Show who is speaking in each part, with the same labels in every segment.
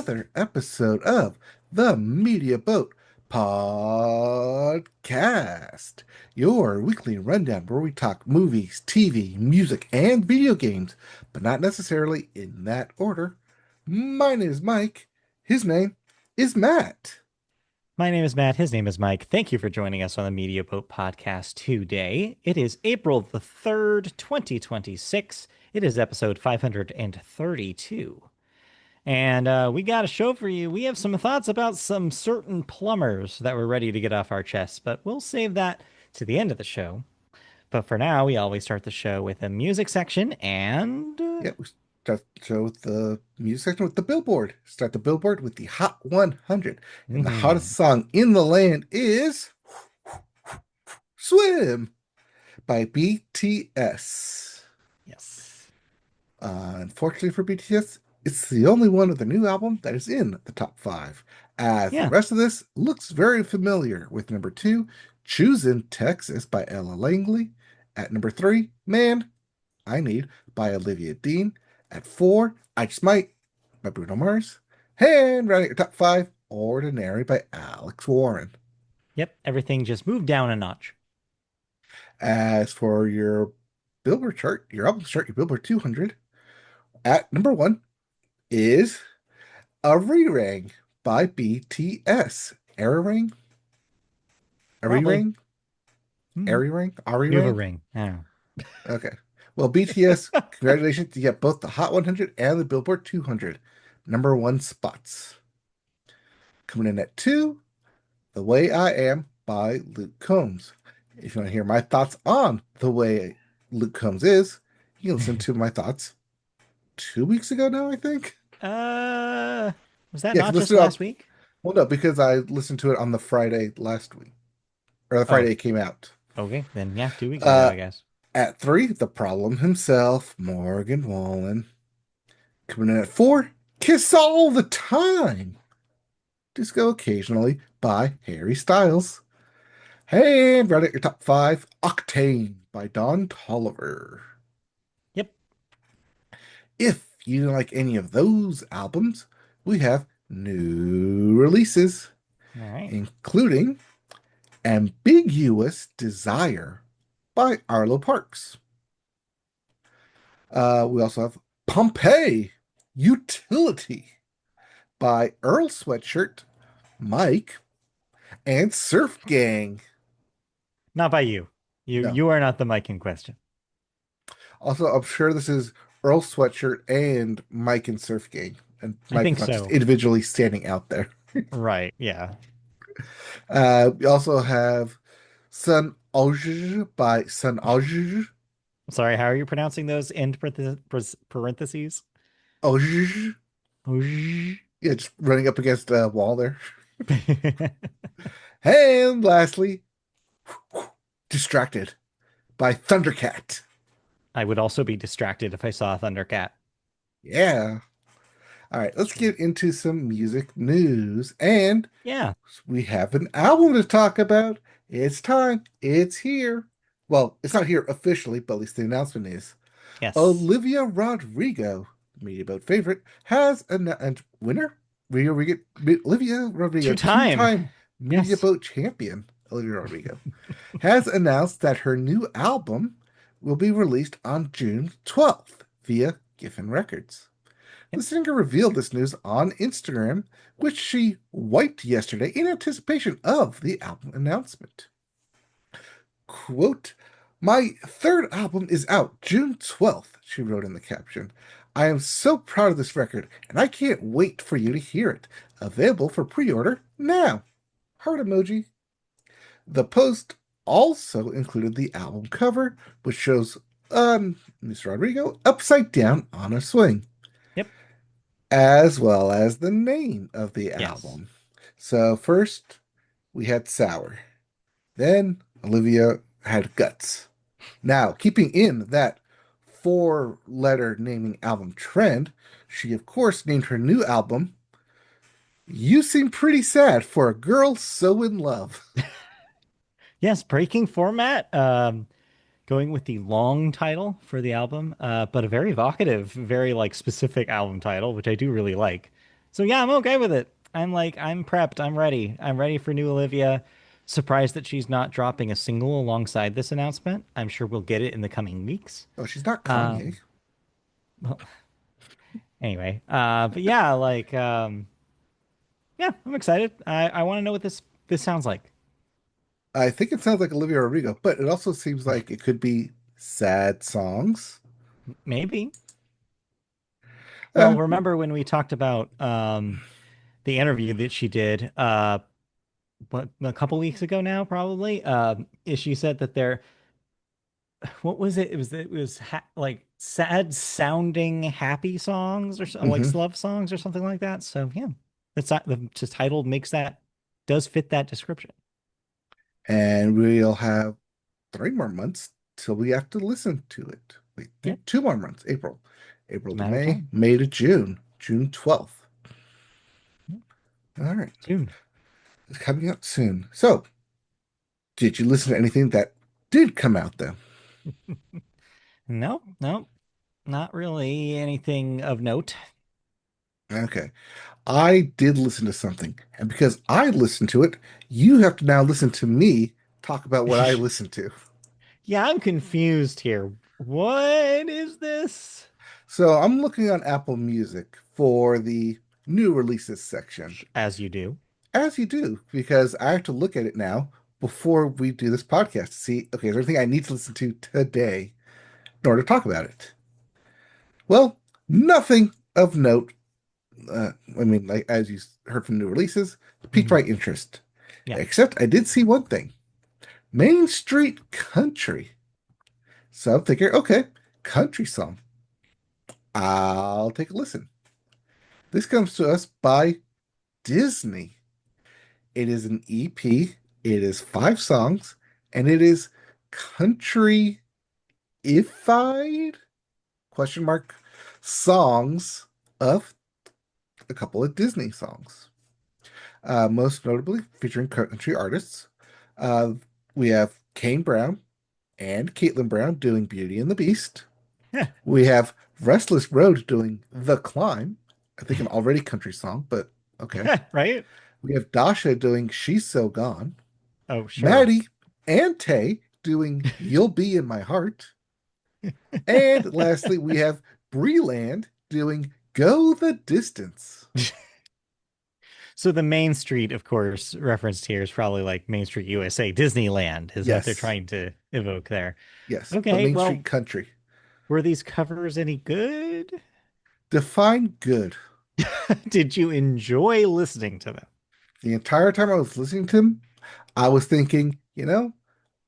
Speaker 1: another episode of the Media Boat Podcast, your weekly rundown where we talk movies, TV, music, and video games, but not necessarily in that order. My name is Mike. His name is Matt.
Speaker 2: My name is Matt. His name is Mike. Thank you for joining us on the Media Pope podcast today. It is April the 3rd, 2026. It is episode 532. And we got a show for you. We have some thoughts about some certain plumbers that we're ready to get off our chests, but we'll save that to the end of the show. But for now, we always start the show with a music section and
Speaker 1: Yeah, we start the show with the music section with the Billboard. Start the Billboard with the Hot 100. And the hottest song in the land is Swim by BTS.
Speaker 2: yes.
Speaker 1: Unfortunately for BTS, it's the only one of the new album that is in the top five, as the
Speaker 2: Yeah.
Speaker 1: rest of this looks very familiar, with number two, Choosing Texas by Ella Langley. At number three, Man, I Need by Olivia Dean. At four, I Just Might by Bruno Mars. And rounding your top five, Ordinary by Alex Warren.
Speaker 2: Yep. Everything just moved down a notch.
Speaker 1: As for your Billboard chart, your album chart, your Billboard 200, at number one is A Re-Rang by BTS. Ring? A
Speaker 2: Probably.
Speaker 1: Re-Ring?
Speaker 2: Hmm.
Speaker 1: Ari Ring? Ari
Speaker 2: You have a
Speaker 1: Ring?
Speaker 2: ring. I don't know.
Speaker 1: Okay. Well, BTS, congratulations. You get both the Hot 100 and the Billboard 200 number one spots. Coming in at two, The Way I Am by Luke Combs. If you want to hear my thoughts on The Way Luke Combs is, you can listen to my thoughts 2 weeks ago now, I think.
Speaker 2: Uh, was that
Speaker 1: Yeah,
Speaker 2: not
Speaker 1: because
Speaker 2: just
Speaker 1: listen on,
Speaker 2: last week?
Speaker 1: well, no, because I listened to it on the Friday last week, or the
Speaker 2: Oh,
Speaker 1: Friday it came out.
Speaker 2: okay. Then yeah, 2 weeks ago,
Speaker 1: Uh,
Speaker 2: I guess.
Speaker 1: at three, The Problem himself, Morgan Wallen. Coming in at four, Kiss All the Time. Disco Occasionally by Harry Styles. And right at your top five, Octane by Don Tolliver.
Speaker 2: Yep.
Speaker 1: If you don't like any of those albums, we have new releases,
Speaker 2: All right.
Speaker 1: including Ambiguous Desire by Arlo Parks. We also have Pompeii Utility by Earl Sweatshirt, Mike, and Surf Gang.
Speaker 2: Not by you. You
Speaker 1: No.
Speaker 2: you are not the mic in question.
Speaker 1: Also, I'm sure this is Earl Sweatshirt and Mike and Surf Gang. And
Speaker 2: I
Speaker 1: Mike is
Speaker 2: think
Speaker 1: not just
Speaker 2: so.
Speaker 1: individually standing out there.
Speaker 2: Right. Yeah.
Speaker 1: We also have Sun Auge by Sun Auge.
Speaker 2: Sorry, how are you pronouncing those end parentheses?
Speaker 1: Auge. Yeah, just running up against a wall there. And lastly, Distracted by Thundercat.
Speaker 2: I would also be distracted if I saw a Thundercat.
Speaker 1: Yeah. All right, let's get into some music news. And
Speaker 2: Yeah.
Speaker 1: we have an album to talk about. It's time. It's here. Well, it's not here officially, but at least the announcement is.
Speaker 2: Yes.
Speaker 1: Olivia Rodrigo, Media Boat favorite, has and winner. Olivia Rodrigo,
Speaker 2: Two time.
Speaker 1: two-time Media
Speaker 2: Yes.
Speaker 1: Boat champion, Olivia Rodrigo, has announced that her new album will be released on June 12th via Giffen Records. The
Speaker 2: Yep.
Speaker 1: singer revealed this news on Instagram, which she wiped yesterday in anticipation of the album announcement. Quote, My third album is out June 12th, she wrote in the caption. I am so proud of this record, and I can't wait for you to hear it. Available for pre-order now. Heart emoji. The post also included the album cover, which shows Mr. Rodrigo upside down on a swing,
Speaker 2: Yep.
Speaker 1: as well as the name of the
Speaker 2: Yes.
Speaker 1: album. So first we had Sour. Then Olivia had Guts. Now, keeping in that four-letter naming album trend, she of course named her new album You Seem Pretty Sad for a Girl So in Love.
Speaker 2: Yes. Breaking format. Going with the long title for the album, but a very evocative, very like specific album title, which I do really like. So yeah, I'm okay with it. I'm prepped. I'm ready. I'm ready for new Olivia. Surprised that she's not dropping a single alongside this announcement. I'm sure we'll get it in the coming weeks.
Speaker 1: Oh, she's not Kanye.
Speaker 2: Um, well, anyway, but yeah, yeah, I'm excited. I want to know what this sounds like.
Speaker 1: I think it sounds like Olivia Rodrigo, but it also seems like it could be sad songs.
Speaker 2: Maybe. Well,
Speaker 1: Uh,
Speaker 2: remember when we talked about the interview that she did what a couple weeks ago now, probably. Is she said that they're what was it? It was like sad sounding happy songs or like
Speaker 1: mhm.
Speaker 2: love songs or something like that. So yeah, that's not the title makes that does fit that description.
Speaker 1: And we'll have 3 more months till we have to listen to it. Wait,
Speaker 2: Yeah,
Speaker 1: 2 more months. April
Speaker 2: it's a
Speaker 1: to
Speaker 2: matter of
Speaker 1: May,
Speaker 2: time.
Speaker 1: May to June, June 12th.
Speaker 2: Yeah,
Speaker 1: All right,
Speaker 2: soon.
Speaker 1: it's coming out soon. So, did you listen to anything that did come out then?
Speaker 2: No, no, not really anything of note.
Speaker 1: Okay, I did listen to something, and because I listened to it, you have to now listen to me talk about what I listened to.
Speaker 2: Yeah, I'm confused here. What is this?
Speaker 1: So, I'm looking on Apple Music for the new releases section.
Speaker 2: As you do.
Speaker 1: As you do, because I have to look at it now before we do this podcast to see, okay, is there anything I need to listen to today in order to talk about it? Well, nothing of note. I mean, like as you heard from new releases, piqued
Speaker 2: Mhm.
Speaker 1: my interest.
Speaker 2: Yeah.
Speaker 1: Except I did see one thing: Main Street Country. So I'm thinking, okay, country song. I'll take a listen. This comes to us by Disney. It is an EP. It is 5 songs, and it is country ified question mark songs of a couple of Disney songs. Most notably featuring country artists. Uh, we have Kane Brown and Caitlin Brown doing Beauty and the Beast. We have Restless Road doing The Climb. I think an already country song, but okay.
Speaker 2: Right?
Speaker 1: We have Dasha doing She's So Gone.
Speaker 2: Oh, sure.
Speaker 1: Maddie and Tay doing You'll Be in My Heart. And lastly, we have Breland doing Go the Distance.
Speaker 2: So the Main Street, of course, referenced here is probably like Main Street USA, Disneyland is what they're
Speaker 1: Yes,
Speaker 2: trying to evoke there.
Speaker 1: yes, but
Speaker 2: Okay,
Speaker 1: Main Street
Speaker 2: well,
Speaker 1: Country.
Speaker 2: were these covers any good?
Speaker 1: Define good.
Speaker 2: Did you enjoy listening to them?
Speaker 1: The entire time I was listening to him, I was thinking,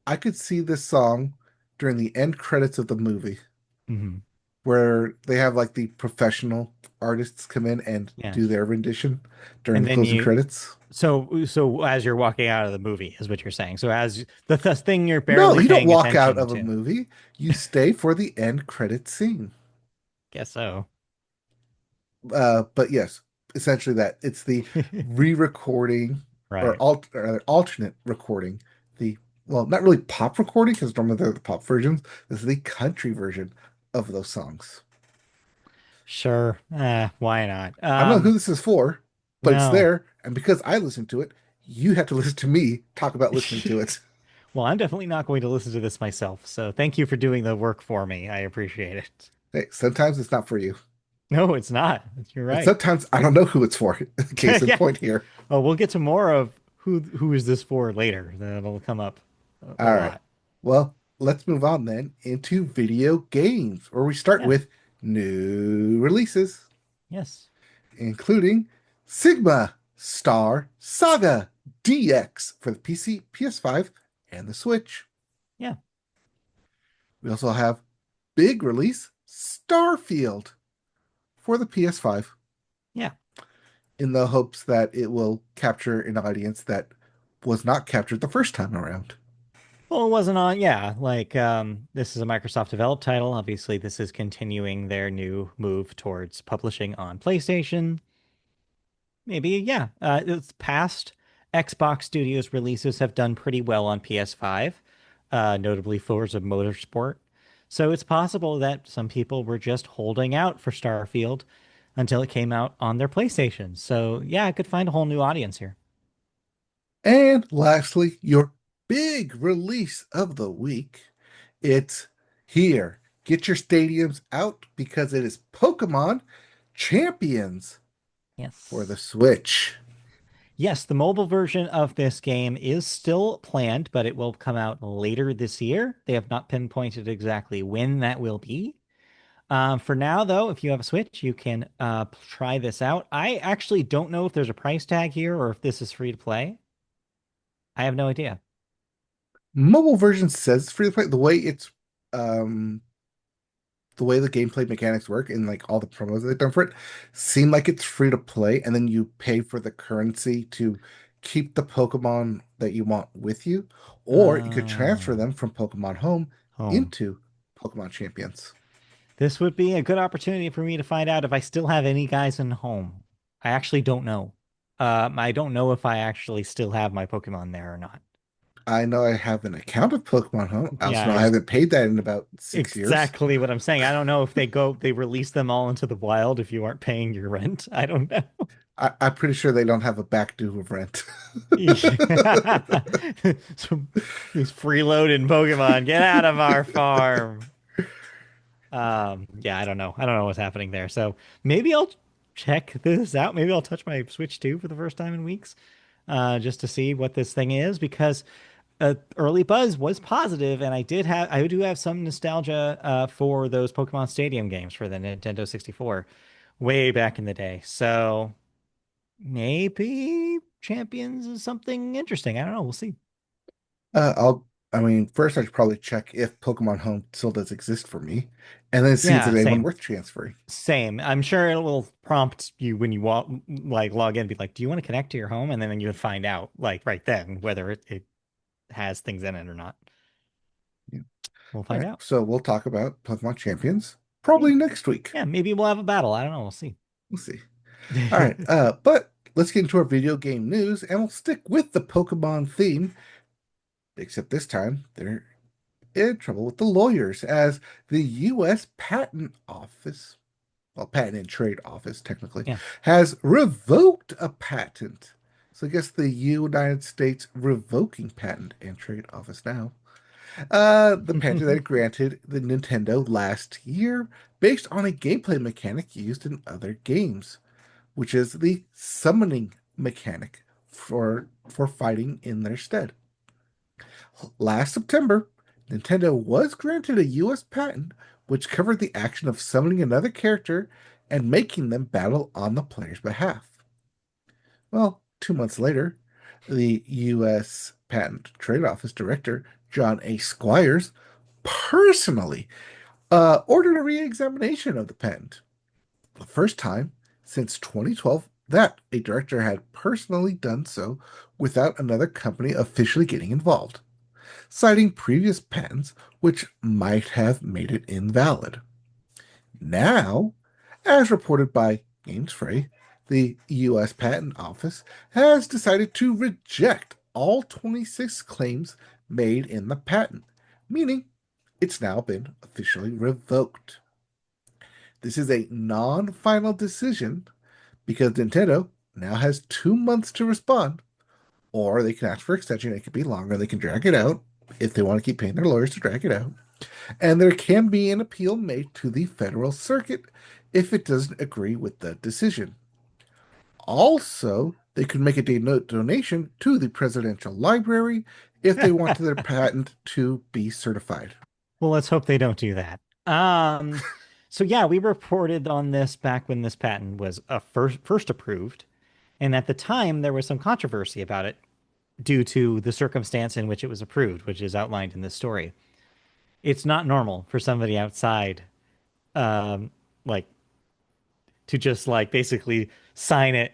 Speaker 1: I could see this song during the end credits of the movie
Speaker 2: Hmm.
Speaker 1: where they have like the professional artists come in and
Speaker 2: Yeah.
Speaker 1: do their rendition during
Speaker 2: And
Speaker 1: the
Speaker 2: then
Speaker 1: closing
Speaker 2: you
Speaker 1: credits.
Speaker 2: so as you're walking out of the movie is what you're saying. So as the thing you're
Speaker 1: No,
Speaker 2: barely
Speaker 1: you don't
Speaker 2: paying
Speaker 1: walk out
Speaker 2: attention
Speaker 1: of a
Speaker 2: to.
Speaker 1: movie. You stay for the end credit scene.
Speaker 2: Guess so.
Speaker 1: But yes, essentially that it's the re-recording or,
Speaker 2: Right.
Speaker 1: or alternate recording. The well, not really pop recording because normally they're the pop versions. This is the country version of those songs.
Speaker 2: Sure. Why not?
Speaker 1: I don't know who this is for, but it's
Speaker 2: No.
Speaker 1: there, and because I listened to it, you have to listen to me talk about listening to it.
Speaker 2: Well, I'm definitely not going to listen to this myself. So thank you for doing the work for me. I appreciate it.
Speaker 1: Hey, sometimes it's not for you,
Speaker 2: No, it's not. You're
Speaker 1: and
Speaker 2: right.
Speaker 1: sometimes I don't know who it's for. Case in
Speaker 2: Yeah.
Speaker 1: point here.
Speaker 2: Oh, we'll get to more of who is this for later. That'll come up a
Speaker 1: All right.
Speaker 2: lot.
Speaker 1: Well, let's move on then into video games, where we start
Speaker 2: Yeah.
Speaker 1: with new releases,
Speaker 2: Yes.
Speaker 1: including Sigma Star Saga DX for the PC, PS5, and the Switch.
Speaker 2: Yeah.
Speaker 1: We also have big release Starfield for the PS5
Speaker 2: Yeah.
Speaker 1: in the hopes that it will capture an audience that was not captured the first time around.
Speaker 2: Well, it wasn't on. Yeah. This is a Microsoft developed title. Obviously, this is continuing their new move towards publishing on PlayStation. Maybe, yeah. It's past Xbox Studios releases have done pretty well on PS5, notably Forza Motorsport. So it's possible that some people were just holding out for Starfield. until it came out on their PlayStation. So yeah, I could find a whole new audience here.
Speaker 1: And lastly, your big release of the week. It's here. Get your stadiums out because it is Pokemon Champions for the
Speaker 2: Yes.
Speaker 1: Switch.
Speaker 2: Yes, the mobile version of this game is still planned, but it will come out later this year. They have not pinpointed exactly when that will be. For now, though, if you have a Switch, you can try this out. I actually don't know if there's a price tag here or if this is free to play. I have no idea.
Speaker 1: Mobile version says free to play. Um the way the gameplay mechanics work and like all the promos that they've done for it seem like it's free to play, and then you pay for the currency to keep the Pokemon that you want with you, or you could transfer
Speaker 2: Oh,
Speaker 1: them from Pokemon Home
Speaker 2: home.
Speaker 1: into Pokemon Champions.
Speaker 2: This would be a good opportunity for me to find out if I still have any guys in home. I actually don't know. I don't know if I actually still have my Pokemon there or not.
Speaker 1: I know I have an account of Pokemon Home. I also
Speaker 2: Yeah,
Speaker 1: know I haven't paid that in about 6 years.
Speaker 2: exactly what I'm saying. I don't know if they release them all into the wild if you aren't paying your rent. I don't know.
Speaker 1: I'm pretty sure they don't have a back due of rent.
Speaker 2: So, these freeloading Pokemon, get out of our farm. Yeah, I don't know. I don't know what's happening there. So maybe I'll check this out. Maybe I'll touch my Switch 2 for the first time in weeks, just to see what this thing is because early buzz was positive, and I do have some nostalgia for those Pokemon Stadium games for the Nintendo 64 way back in the day. So maybe Champions is something interesting. I don't know. We'll see.
Speaker 1: I mean, first I should probably check if Pokemon Home still does exist for me, and then see if
Speaker 2: Yeah,
Speaker 1: there's anyone
Speaker 2: same.
Speaker 1: worth transferring.
Speaker 2: Same. I'm sure it will prompt you when you log in, be like, "Do you want to connect to your home?" And then you would find out like right then whether it has things in it or not.
Speaker 1: Yeah.
Speaker 2: We'll
Speaker 1: All
Speaker 2: find
Speaker 1: right,
Speaker 2: out.
Speaker 1: so we'll talk about Pokemon Champions
Speaker 2: Yeah.
Speaker 1: probably next week.
Speaker 2: Yeah, maybe we'll have a battle. I don't know. We'll see.
Speaker 1: We'll see. All right, but let's get into our video game news, and we'll stick with the Pokemon theme, except this time they're in trouble with the lawyers as the U.S. Patent Office, well, Patent and Trade Office technically,
Speaker 2: Yeah.
Speaker 1: has revoked a patent. So I guess the United States Revoking Patent and Trade Office now. The patent that it granted the Nintendo last year based on a gameplay mechanic used in other games, which is the summoning mechanic for fighting in their stead. Last September, Nintendo was granted a US patent which covered the action of summoning another character and making them battle on the player's behalf. Well, 2 months later, the U.S. Patent Trade Office Director, John A. Squires, personally ordered a re-examination of the patent. The first time since 2012 that a director had personally done so without another company officially getting involved, citing previous patents which might have made it invalid. Now, as reported by GamesFrey, the U.S. Patent Office has decided to reject all 26 claims made in the patent, meaning it's now been officially revoked. This is a non final decision because Nintendo now has 2 months to respond, or they can ask for extension. It could be longer. They can drag it out if they want to keep paying their lawyers to drag it out. And there can be an appeal made to the federal circuit if it doesn't agree with the decision. Also, they could make a donation to the presidential library if they want their patent to be certified.
Speaker 2: Well, let's hope they don't do that. So yeah, we reported on this back when this patent was first approved, and at the time there was some controversy about it due to the circumstance in which it was approved, which is outlined in this story. It's not normal for somebody outside, um, like to just like basically sign it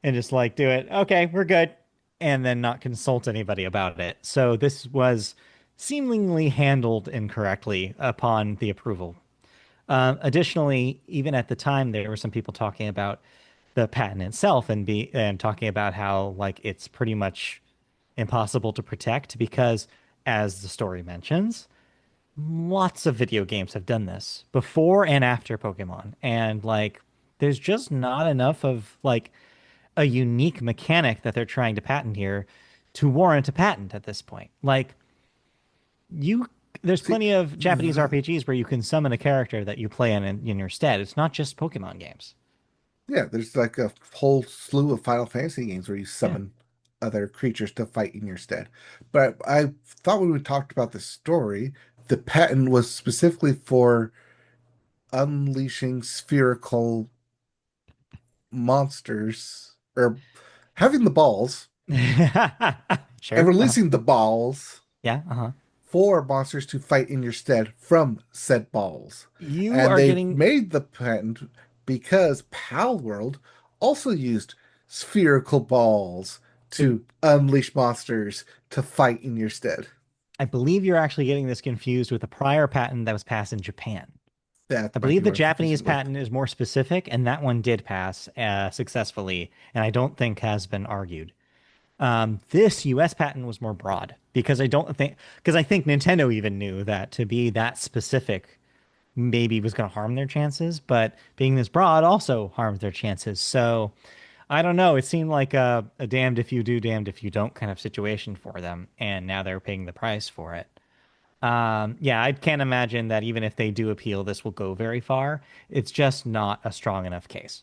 Speaker 2: and just like do it. Okay, we're good, and then not consult anybody about it. So this was seemingly handled incorrectly upon the approval. Additionally, even at the time, there were some people talking about the patent itself and talking about how like it's pretty much impossible to protect because, as the story mentions, lots of video games have done this before and after Pokemon, and like There's just not enough of like a unique mechanic that they're trying to patent here to warrant a patent at this point. Like you there's
Speaker 1: See,
Speaker 2: plenty of Japanese
Speaker 1: th-
Speaker 2: RPGs where you can summon a character that you play in your stead. It's not just Pokemon games.
Speaker 1: yeah, there's like a whole slew of Final Fantasy games where you
Speaker 2: Yeah.
Speaker 1: summon other creatures to fight in your stead. But I thought when we talked about the story, the patent was specifically for unleashing spherical monsters or having the balls and
Speaker 2: Sure.
Speaker 1: releasing the balls
Speaker 2: Yeah.
Speaker 1: for monsters to fight in your stead from said balls.
Speaker 2: You
Speaker 1: And
Speaker 2: are
Speaker 1: they
Speaker 2: getting
Speaker 1: made the patent because Pal World also used spherical balls
Speaker 2: it,
Speaker 1: to unleash monsters to fight in your stead.
Speaker 2: I believe you're actually getting this confused with a prior patent that was passed in Japan.
Speaker 1: That
Speaker 2: I
Speaker 1: might be
Speaker 2: believe the
Speaker 1: what I'm confusing
Speaker 2: Japanese
Speaker 1: it with.
Speaker 2: patent is more specific, and that one did pass successfully, and I don't think has been argued. This US patent was more broad because I think Nintendo even knew that to be that specific maybe was going to harm their chances, but being this broad also harms their chances. So I don't know. It seemed like a damned if you do, damned if you don't kind of situation for them, and now they're paying the price for it. Yeah, I can't imagine that even if they do appeal, this will go very far. It's just not a strong enough case.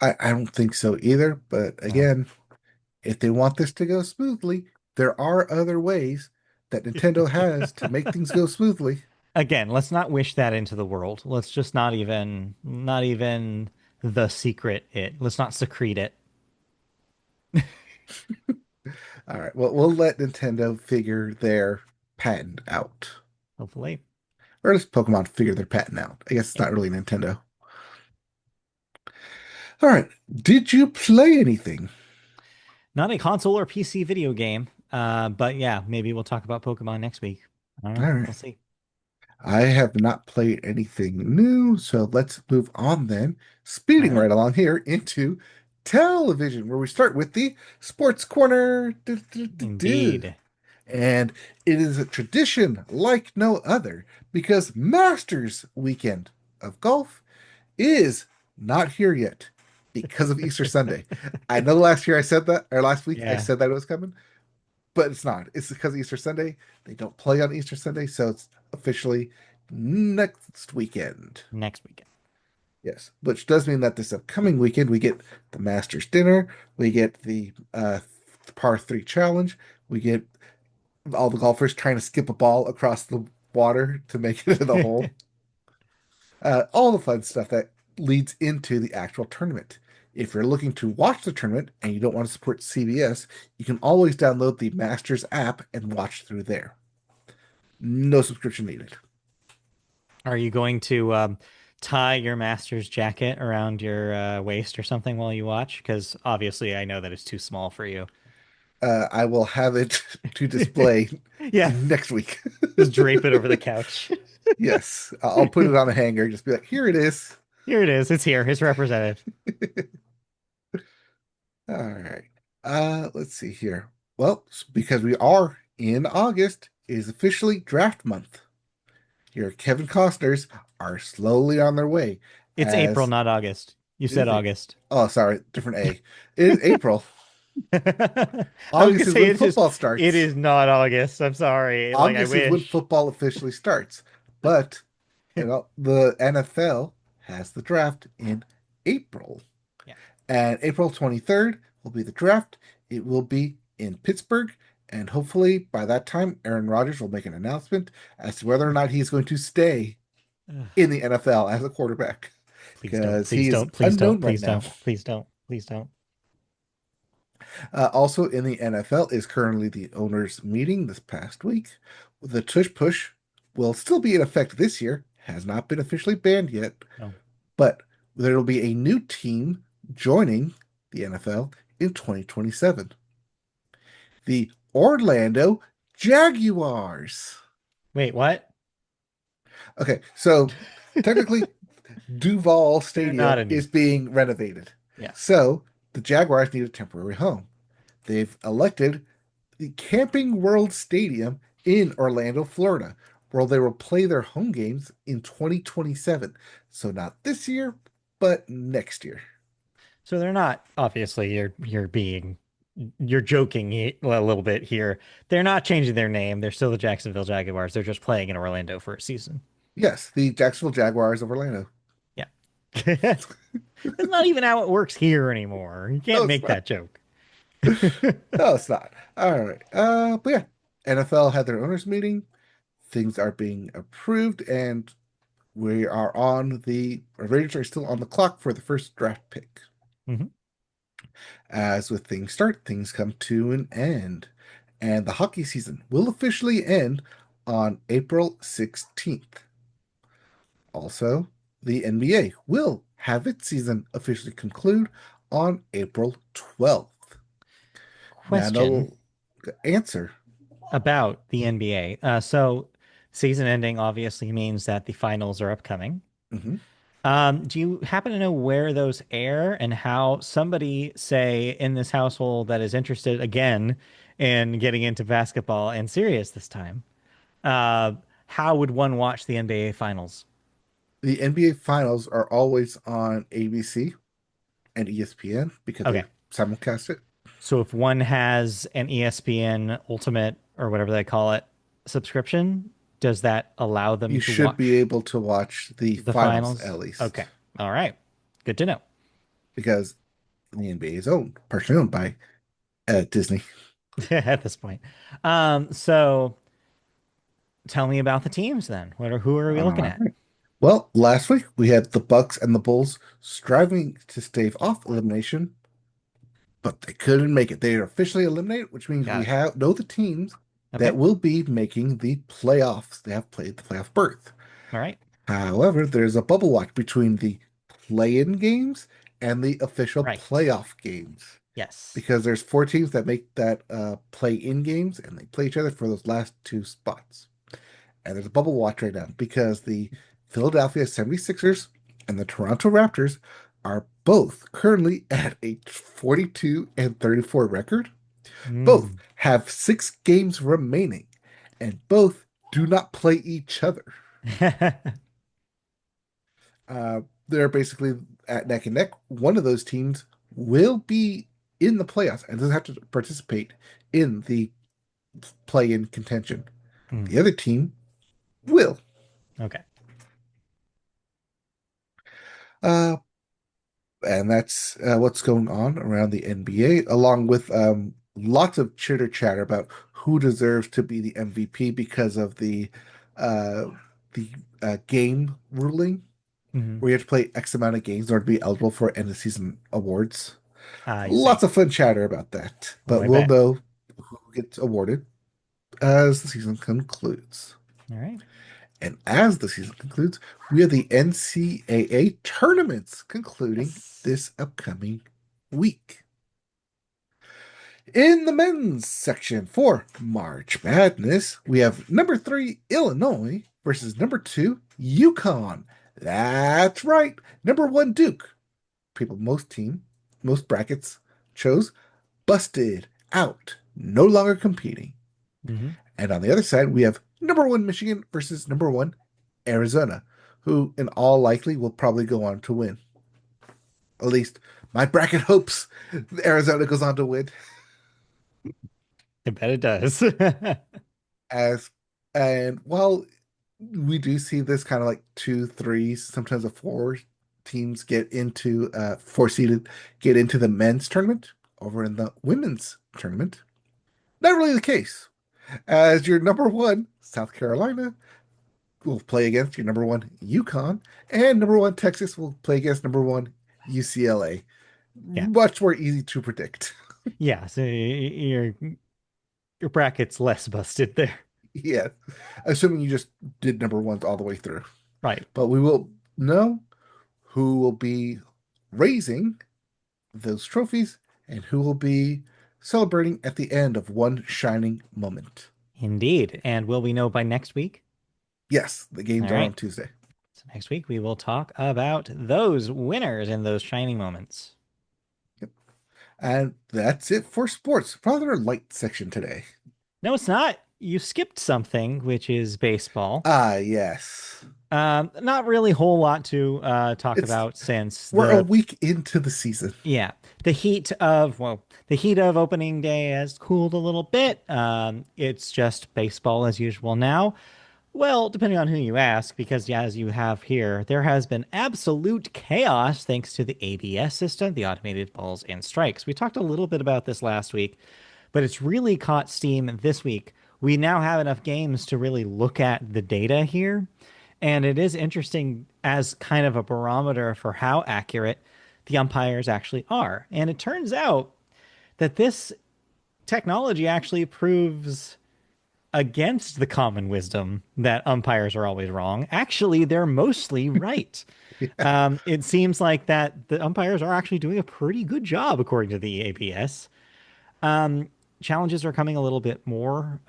Speaker 1: I don't think so either, but
Speaker 2: No.
Speaker 1: again, if they want this to go smoothly, there are other ways that Nintendo has to make things go smoothly.
Speaker 2: Again, let's not wish that into the world. Let's just not even the secret it. Let's not secrete it.
Speaker 1: All right, well, we'll let Nintendo figure their patent out.
Speaker 2: Hopefully.
Speaker 1: Or does Pokemon figure their patent out? I guess it's
Speaker 2: Yeah.
Speaker 1: not really Nintendo. All right. Did you play anything?
Speaker 2: Not a console or PC video game. But yeah, maybe we'll talk about Pokemon next week. I don't know.
Speaker 1: All right.
Speaker 2: We'll see.
Speaker 1: I have not played anything new, so let's move on then.
Speaker 2: All
Speaker 1: Speeding
Speaker 2: right.
Speaker 1: right along here into television, where we start with the sports corner.
Speaker 2: Indeed.
Speaker 1: And it is a tradition like no other because Masters weekend of golf is not here yet because of Easter Sunday. I know last year I said that, or last week I
Speaker 2: Yeah.
Speaker 1: said that it was coming, but it's not. It's because of Easter Sunday. They don't play on Easter Sunday, so it's officially next weekend.
Speaker 2: Next weekend.
Speaker 1: Yes, which does mean that this upcoming weekend we get the Masters dinner, we get the par three challenge, we get all the golfers trying to skip a ball across the water to make it to the hole. All the fun stuff that leads into the actual tournament. If you're looking to watch the tournament and you don't want to support CBS, you can always download the Masters app and watch through there. No subscription needed.
Speaker 2: Are you going to tie your master's jacket around your waist or something while you watch? Because obviously, I know that it's too small for you.
Speaker 1: I will have it to display
Speaker 2: Yeah,
Speaker 1: next week.
Speaker 2: just drape it over the couch.
Speaker 1: Yes, I'll put it on a hanger. Just be like, here it is.
Speaker 2: Here it is. It's here. It's represented.
Speaker 1: All right. Let's see here. Well, because we are in August, it is officially draft month. Your Kevin Costners are slowly on their way
Speaker 2: It's April,
Speaker 1: as
Speaker 2: not August. You
Speaker 1: it
Speaker 2: said
Speaker 1: is April.
Speaker 2: August.
Speaker 1: Oh, sorry, different A. It is April.
Speaker 2: I was gonna
Speaker 1: August is
Speaker 2: say
Speaker 1: when
Speaker 2: it's just
Speaker 1: football
Speaker 2: it
Speaker 1: starts.
Speaker 2: is not August. I'm sorry. Like I
Speaker 1: August is when
Speaker 2: wish.
Speaker 1: football officially starts. But the NFL has the draft in April.
Speaker 2: Yeah.
Speaker 1: And April 23rd will be the draft. It will be in Pittsburgh. And hopefully by that time, Aaron Rodgers will make an announcement as to whether or not he's going to stay
Speaker 2: Ugh.
Speaker 1: in the NFL as a quarterback
Speaker 2: Please don't.
Speaker 1: because
Speaker 2: Please
Speaker 1: he is
Speaker 2: don't. Please don't.
Speaker 1: unknown right
Speaker 2: Please
Speaker 1: now.
Speaker 2: don't. Please don't. Please don't.
Speaker 1: Also in the NFL is currently the owners' meeting this past week. The tush push will still be in effect this year, has not been officially banned yet,
Speaker 2: No.
Speaker 1: but there will be a new team joining the NFL in 2027. The Orlando Jaguars.
Speaker 2: Wait, what?
Speaker 1: Okay, so technically Duval
Speaker 2: They're not
Speaker 1: Stadium
Speaker 2: a new.
Speaker 1: is being renovated.
Speaker 2: Yeah.
Speaker 1: So the Jaguars need a temporary home. They've elected the Camping World Stadium in Orlando, Florida. where they will play their home games in 2027. So not this year, but next year.
Speaker 2: So they're not obviously you're joking a little bit here. They're not changing their name. They're still the Jacksonville Jaguars. They're just playing in Orlando for a season.
Speaker 1: Yes, the Jacksonville Jaguars of Orlando.
Speaker 2: Yeah. That's not even how it works here anymore. You
Speaker 1: No,
Speaker 2: can't
Speaker 1: it's
Speaker 2: make
Speaker 1: not.
Speaker 2: that joke.
Speaker 1: No, it's not. All right. But yeah, NFL had their owners meeting. Things are being approved, and we are on the Raiders are still on the clock for the first draft pick.
Speaker 2: Mhm.
Speaker 1: As with things start, things come to an end. And the hockey season will officially end on April 16th. Also, the NBA will have its season officially conclude on April 12th. Now,
Speaker 2: Question
Speaker 1: no answer.
Speaker 2: about the NBA. So season ending obviously means that the finals are upcoming.
Speaker 1: Hmm.
Speaker 2: Do you happen to know where those air and how somebody, say, in this household that is interested again in getting into basketball and serious this time, uh, how would one watch the NBA finals?
Speaker 1: The NBA finals are always on ABC and ESPN because they
Speaker 2: Okay.
Speaker 1: simulcast it.
Speaker 2: So if one has an ESPN Ultimate or whatever they call it subscription, does that allow them
Speaker 1: You
Speaker 2: to
Speaker 1: should be
Speaker 2: watch
Speaker 1: able to watch the
Speaker 2: the
Speaker 1: finals
Speaker 2: finals?
Speaker 1: at least
Speaker 2: Okay. All right. Good to know.
Speaker 1: because the NBA is owned, partially owned by Disney.
Speaker 2: At this point. So tell me about the teams then. Who are we looking
Speaker 1: All
Speaker 2: at?
Speaker 1: right. Well, last week we had the Bucks and the Bulls striving to stave off elimination, but they couldn't make it. They are officially eliminated, which means we
Speaker 2: Got it.
Speaker 1: have know the teams that
Speaker 2: Okay.
Speaker 1: will be making the playoffs. They have played the playoff berth.
Speaker 2: All right.
Speaker 1: However, there's a bubble watch between the play-in games and the official
Speaker 2: Right.
Speaker 1: playoff games
Speaker 2: Yes.
Speaker 1: because there's four teams that make that play-in games and they play each other for those last two spots. And there's a bubble watch right now because the Philadelphia 76ers and the Toronto Raptors are both currently at a 42 and 34 record. Both
Speaker 2: Mm.
Speaker 1: have 6 games remaining, and both do not play each other. They're basically at neck and neck. One of those teams will be in the playoffs and doesn't have to participate in the play-in contention.
Speaker 2: Mm.
Speaker 1: The other team will.
Speaker 2: Okay.
Speaker 1: Uh, and that's what's going on around the NBA, along with lots of chitter chatter about who deserves to be the MVP because of uh, the game ruling,
Speaker 2: Hmm.
Speaker 1: where you have to play X amount of games in order to be eligible for end of season awards.
Speaker 2: I see.
Speaker 1: Lots of fun chatter about that,
Speaker 2: Oh,
Speaker 1: but
Speaker 2: I
Speaker 1: we'll
Speaker 2: bet.
Speaker 1: know who gets awarded as the season concludes.
Speaker 2: All right.
Speaker 1: And as the season concludes, we have the NCAA tournaments concluding
Speaker 2: Yes.
Speaker 1: this upcoming week. In the men's section for March Madness, we have number 3 Illinois versus number 2 UConn. That's right, number 1 Duke. People, most brackets chose busted out, no longer competing.
Speaker 2: Hmm.
Speaker 1: And on the other side, we have number 1 Michigan versus number 1 Arizona, who in all likely will probably go on to win. At least my bracket hopes Arizona goes on to win.
Speaker 2: I bet it does.
Speaker 1: As and while we do see this kind of like two, three, sometimes a four teams get into four seeded get into the men's tournament over in the women's tournament. Not really the case. As your number 1, South Carolina will play against your number 1 UConn, and number 1 Texas will play against number 1 UCLA.
Speaker 2: Yeah.
Speaker 1: Much more easy to predict.
Speaker 2: Yeah. So your bracket's less busted there.
Speaker 1: Yeah, assuming you just did number ones all the way through.
Speaker 2: Right.
Speaker 1: But we will know who will be raising those trophies and who will be celebrating at the end of one shining moment.
Speaker 2: Indeed. And will we know by next week?
Speaker 1: Yes, the
Speaker 2: All
Speaker 1: games are
Speaker 2: right.
Speaker 1: on Tuesday.
Speaker 2: So next week we will talk about those winners and those shining moments.
Speaker 1: Yep. And that's it for sports. Rather light section today.
Speaker 2: No, it's not. you skipped something, which is baseball.
Speaker 1: Ah, yes.
Speaker 2: Not really a whole lot to talk
Speaker 1: It's
Speaker 2: about since
Speaker 1: we're a
Speaker 2: the
Speaker 1: week into the season.
Speaker 2: yeah, the heat of opening day has cooled a little bit. It's just baseball as usual now. Well, depending on who you ask, because yeah, as you have here, there has been absolute chaos thanks to the ABS system, the automated balls and strikes. We talked a little bit about this last week, but it's really caught steam this week. We now have enough games to really look at the data here, and it is interesting as kind of a barometer for how accurate the umpires actually are. And it turns out that this technology actually proves against the common wisdom that umpires are always wrong. Actually, they're mostly right. It seems like that the umpires are actually doing a pretty good job according to the APS. Challenges are coming a little bit more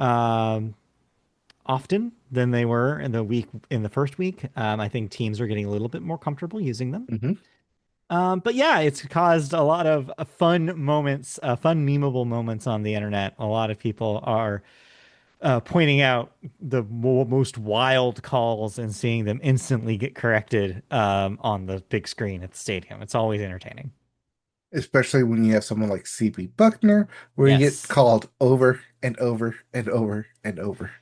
Speaker 2: often than they were in the first week. I think teams are getting a little bit more comfortable using them.
Speaker 1: Hmm.
Speaker 2: But yeah, it's caused a lot of fun moments, fun memeable moments on the internet. A lot of people are pointing out the most wild calls and seeing them instantly get corrected on the big screen at the stadium. It's always entertaining.
Speaker 1: Especially when you have someone like CB Buckner, where you get
Speaker 2: Yes.
Speaker 1: called over and over and over and over.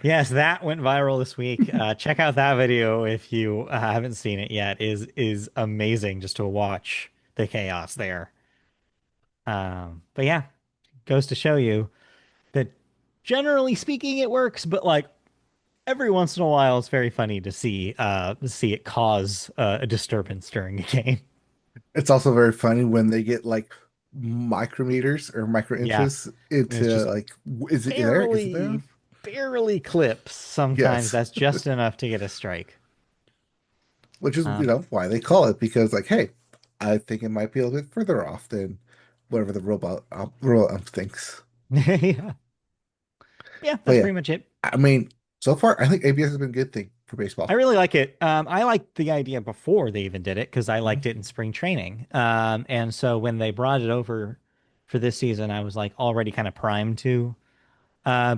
Speaker 2: Yes, that went viral this week. Check out that video if you haven't seen it yet. Is amazing just to watch the chaos there. But yeah, goes to show you that generally speaking it works, but like every once in a while it's very funny to see it cause a disturbance during a game.
Speaker 1: It's also very funny when they get like micrometers or micro
Speaker 2: Yeah.
Speaker 1: inches
Speaker 2: And it's
Speaker 1: into
Speaker 2: just
Speaker 1: like, is it there? Is it there?
Speaker 2: barely, barely clips. Sometimes
Speaker 1: Yes.
Speaker 2: that's just enough to get a strike.
Speaker 1: Which is,
Speaker 2: Um,
Speaker 1: why they call it because like, hey, I think it might be a little bit further off than whatever the robot thinks.
Speaker 2: yeah, yeah,
Speaker 1: But
Speaker 2: that's
Speaker 1: yeah,
Speaker 2: pretty much it.
Speaker 1: I mean, so far I think ABS has been a good thing for
Speaker 2: I
Speaker 1: baseball.
Speaker 2: really like it. I liked the idea before they even did it because I
Speaker 1: Mhm.
Speaker 2: liked it in spring training. And so when they brought it over for this season, I was like already kind of primed to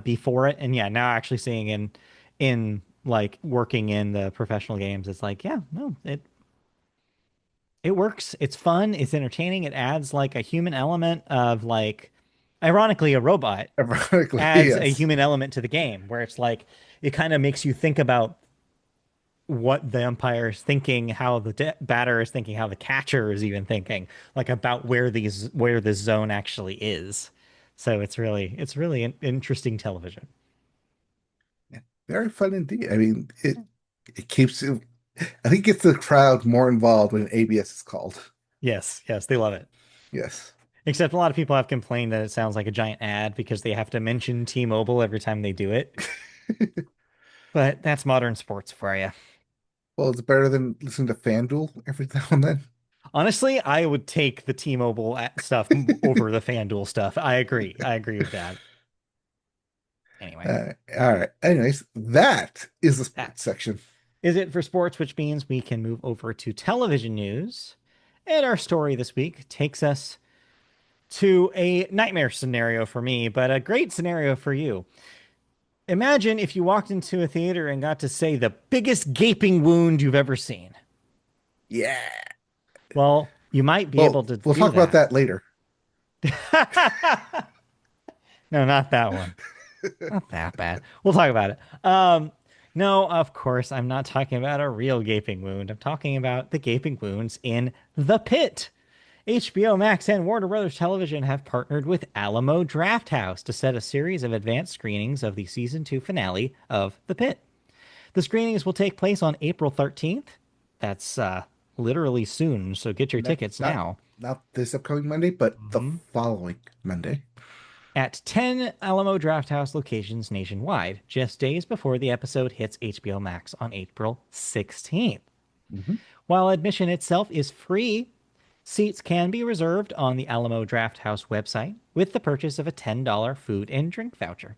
Speaker 2: before it. And yeah, now actually seeing in like working in the professional games, it's like, yeah, no, it works. It's fun. It's entertaining. It adds like a human element of like, ironically, a robot
Speaker 1: Ironically,
Speaker 2: adds a
Speaker 1: yes.
Speaker 2: human element to the game where it's like it kind of makes you think about what the umpire is thinking, how the batter is thinking, how the catcher is even thinking, like about where this zone actually is. So it's really an interesting television.
Speaker 1: Yeah, very fun indeed. I mean, it keeps it, I think it gets the crowd more involved when ABS is called.
Speaker 2: Yes, yes, they love it.
Speaker 1: Yes.
Speaker 2: Except a lot of people have complained that it sounds like a giant ad because they have to mention T-Mobile every time they do it. But that's modern sports for you.
Speaker 1: Well, it's better than listening to FanDuel every now and then.
Speaker 2: Honestly, I would take the T-Mobile stuff over the FanDuel stuff. I agree. I agree with that. Anyway,
Speaker 1: All right. Anyways, that is the
Speaker 2: that
Speaker 1: sports section.
Speaker 2: is it for sports, which means we can move over to television news. And our story this week takes us to a nightmare scenario for me, but a great scenario for you. Imagine if you walked into a theater and got to say the biggest gaping wound you've ever seen.
Speaker 1: Yeah.
Speaker 2: Well, you might be
Speaker 1: Well,
Speaker 2: able to
Speaker 1: we'll
Speaker 2: do
Speaker 1: talk about
Speaker 2: that.
Speaker 1: that later.
Speaker 2: No, not that one. Not that bad. We'll talk about it. No, of course, I'm not talking about a real gaping wound. I'm talking about the gaping wounds in The Pit. HBO Max and Warner Brothers Television have partnered with Alamo Drafthouse to set a series of advanced screenings of the season 2 finale of The Pit. The screenings will take place on April 13th. That's literally soon, so get your
Speaker 1: Next,
Speaker 2: tickets
Speaker 1: not
Speaker 2: now.
Speaker 1: not this upcoming Monday, but the
Speaker 2: Mhm.
Speaker 1: following Monday.
Speaker 2: At 10 Alamo Drafthouse locations nationwide, just days before the episode hits HBO Max on April 16th.
Speaker 1: Hmm.
Speaker 2: While admission itself is free, seats can be reserved on the Alamo Drafthouse website with the purchase of a $10 food and drink voucher.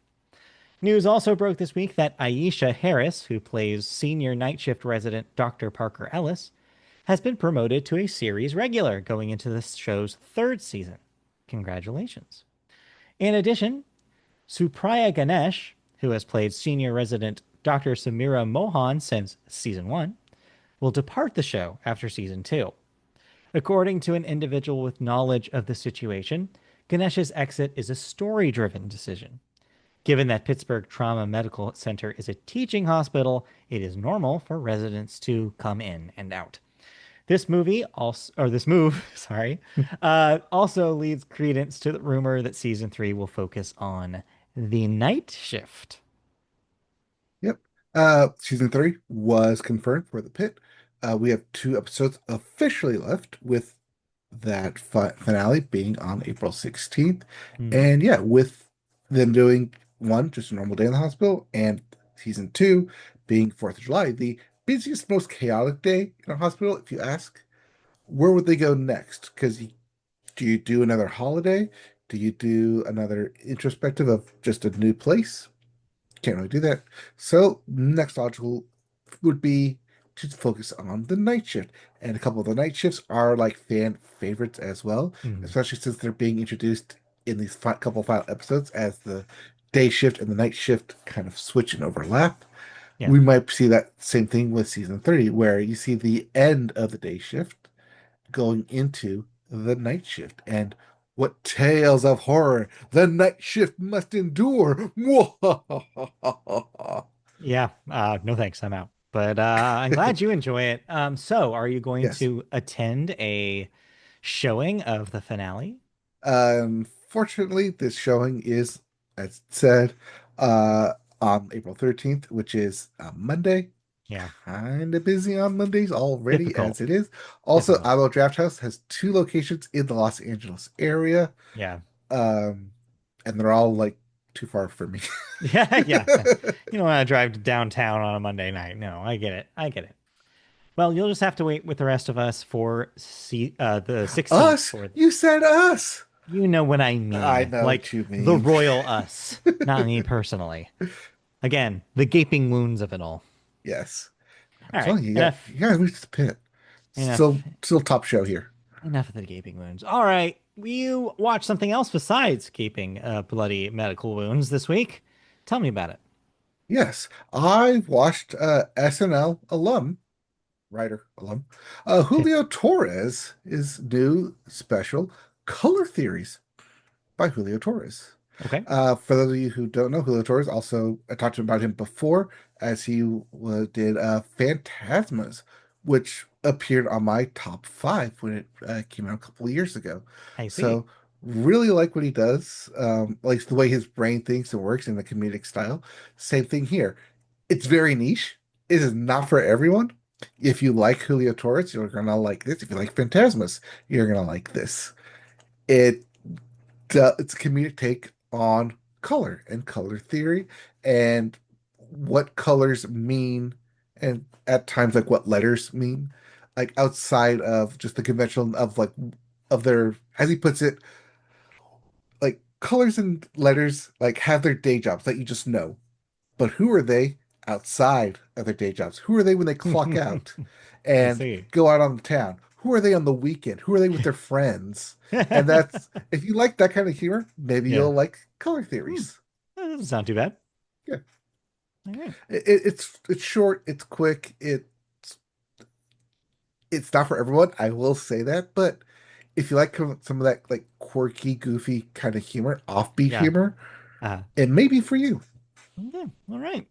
Speaker 2: News also broke this week that Aisha Harris, who plays senior night shift resident Dr. Parker Ellis, has been promoted to a series regular going into the show's third season. Congratulations. In addition, Supriya Ganesh, who has played senior resident Dr. Samira Mohan since season 1, will depart the show after season 2. According to an individual with knowledge of the situation, Ganesh's exit is a story driven decision. Given that Pittsburgh Trauma Medical Center is a teaching hospital, it is normal for residents to come in and out. This movie also, or this move, sorry, also leads credence to the rumor that season 3 will focus on the night shift.
Speaker 1: Yep. Season 3 was confirmed for the pit. We have 2 episodes officially left, with that finale being on April 16th.
Speaker 2: Hmm.
Speaker 1: And yeah, with them doing one, just a normal day in the hospital, and season 2 being 4th of July, the busiest, most chaotic day in a hospital, if you ask. Where would they go next? Because do you do another holiday? Do you do another introspective of just a new place? Can't really do that. So next logical would be to focus on the night shift. And a couple of the night shifts are like fan favorites as well,
Speaker 2: Hmm.
Speaker 1: especially since they're being introduced in these couple of final episodes as the day shift and the night shift kind of switch and overlap.
Speaker 2: Yeah.
Speaker 1: We might see that same thing with season 30, where you see the end of the day shift going into the night shift. And what tales of horror the night shift must endure.
Speaker 2: Yeah. No thanks. I'm out. But I'm glad you enjoy it. So, are you going
Speaker 1: Yes.
Speaker 2: to attend a showing of the finale?
Speaker 1: Fortunately, this showing is, as said, uh, on April 13th, which is Monday.
Speaker 2: Yeah.
Speaker 1: Kind of busy on Mondays already as
Speaker 2: Difficult.
Speaker 1: it is. Also,
Speaker 2: Difficult.
Speaker 1: Alamo Drafthouse has 2 locations in the Los Angeles area.
Speaker 2: Yeah.
Speaker 1: Um, and they're all like too far for me.
Speaker 2: Yeah. Yeah. You don't want to drive to downtown on a Monday night. No, I get it. I get it. Well, you'll just have to wait with the rest of us for the 16th
Speaker 1: Us?
Speaker 2: for
Speaker 1: You said us.
Speaker 2: you know what I
Speaker 1: I
Speaker 2: mean.
Speaker 1: know
Speaker 2: Like
Speaker 1: what you
Speaker 2: the
Speaker 1: mean.
Speaker 2: royal us, not me personally. Again, the gaping wounds of it all.
Speaker 1: Yes. I'm
Speaker 2: All right,
Speaker 1: telling you,
Speaker 2: enough,
Speaker 1: you gotta reach the pit.
Speaker 2: enough,
Speaker 1: Still top show here.
Speaker 2: enough of the gaping wounds. All right, you watch something else besides gaping, bloody medical wounds this week. Tell me about it.
Speaker 1: Yes. I watched SNL writer alum, Julio Torres, is new special Color Theories by Julio Torres.
Speaker 2: Okay,
Speaker 1: For those of you who don't know, Julio Torres, also I talked about him before, as he did Phantasmas, which appeared on my top 5 when it came out a couple of years ago.
Speaker 2: I see.
Speaker 1: So really like what he does, like the way his brain thinks and works in the comedic style. Same thing here. It's very niche. It is not for everyone. If you like Julio Torres, you're gonna like this. If you like Phantasmas, you're gonna like this. It it's a comedic take on color and color theory and what colors mean, and at times like what letters mean, like outside of just the conventional of like of their, as he puts it, like colors and letters like have their day jobs that you just know, but who are they outside of their day jobs? Who are they when they clock out
Speaker 2: I
Speaker 1: and
Speaker 2: see.
Speaker 1: go out on the town? Who are they on the weekend? Who are they with their friends? And that's, if you like that kind of humor, maybe
Speaker 2: Yeah.
Speaker 1: you'll like color
Speaker 2: Hmm.
Speaker 1: theories.
Speaker 2: That doesn't sound too bad.
Speaker 1: Yeah,
Speaker 2: All right.
Speaker 1: it's short, it's quick, it's not for everyone. I will say that, but if you like some of that like quirky, goofy kind of humor, offbeat
Speaker 2: Yeah.
Speaker 1: humor,
Speaker 2: Uh,
Speaker 1: it may be for you.
Speaker 2: okay. All right.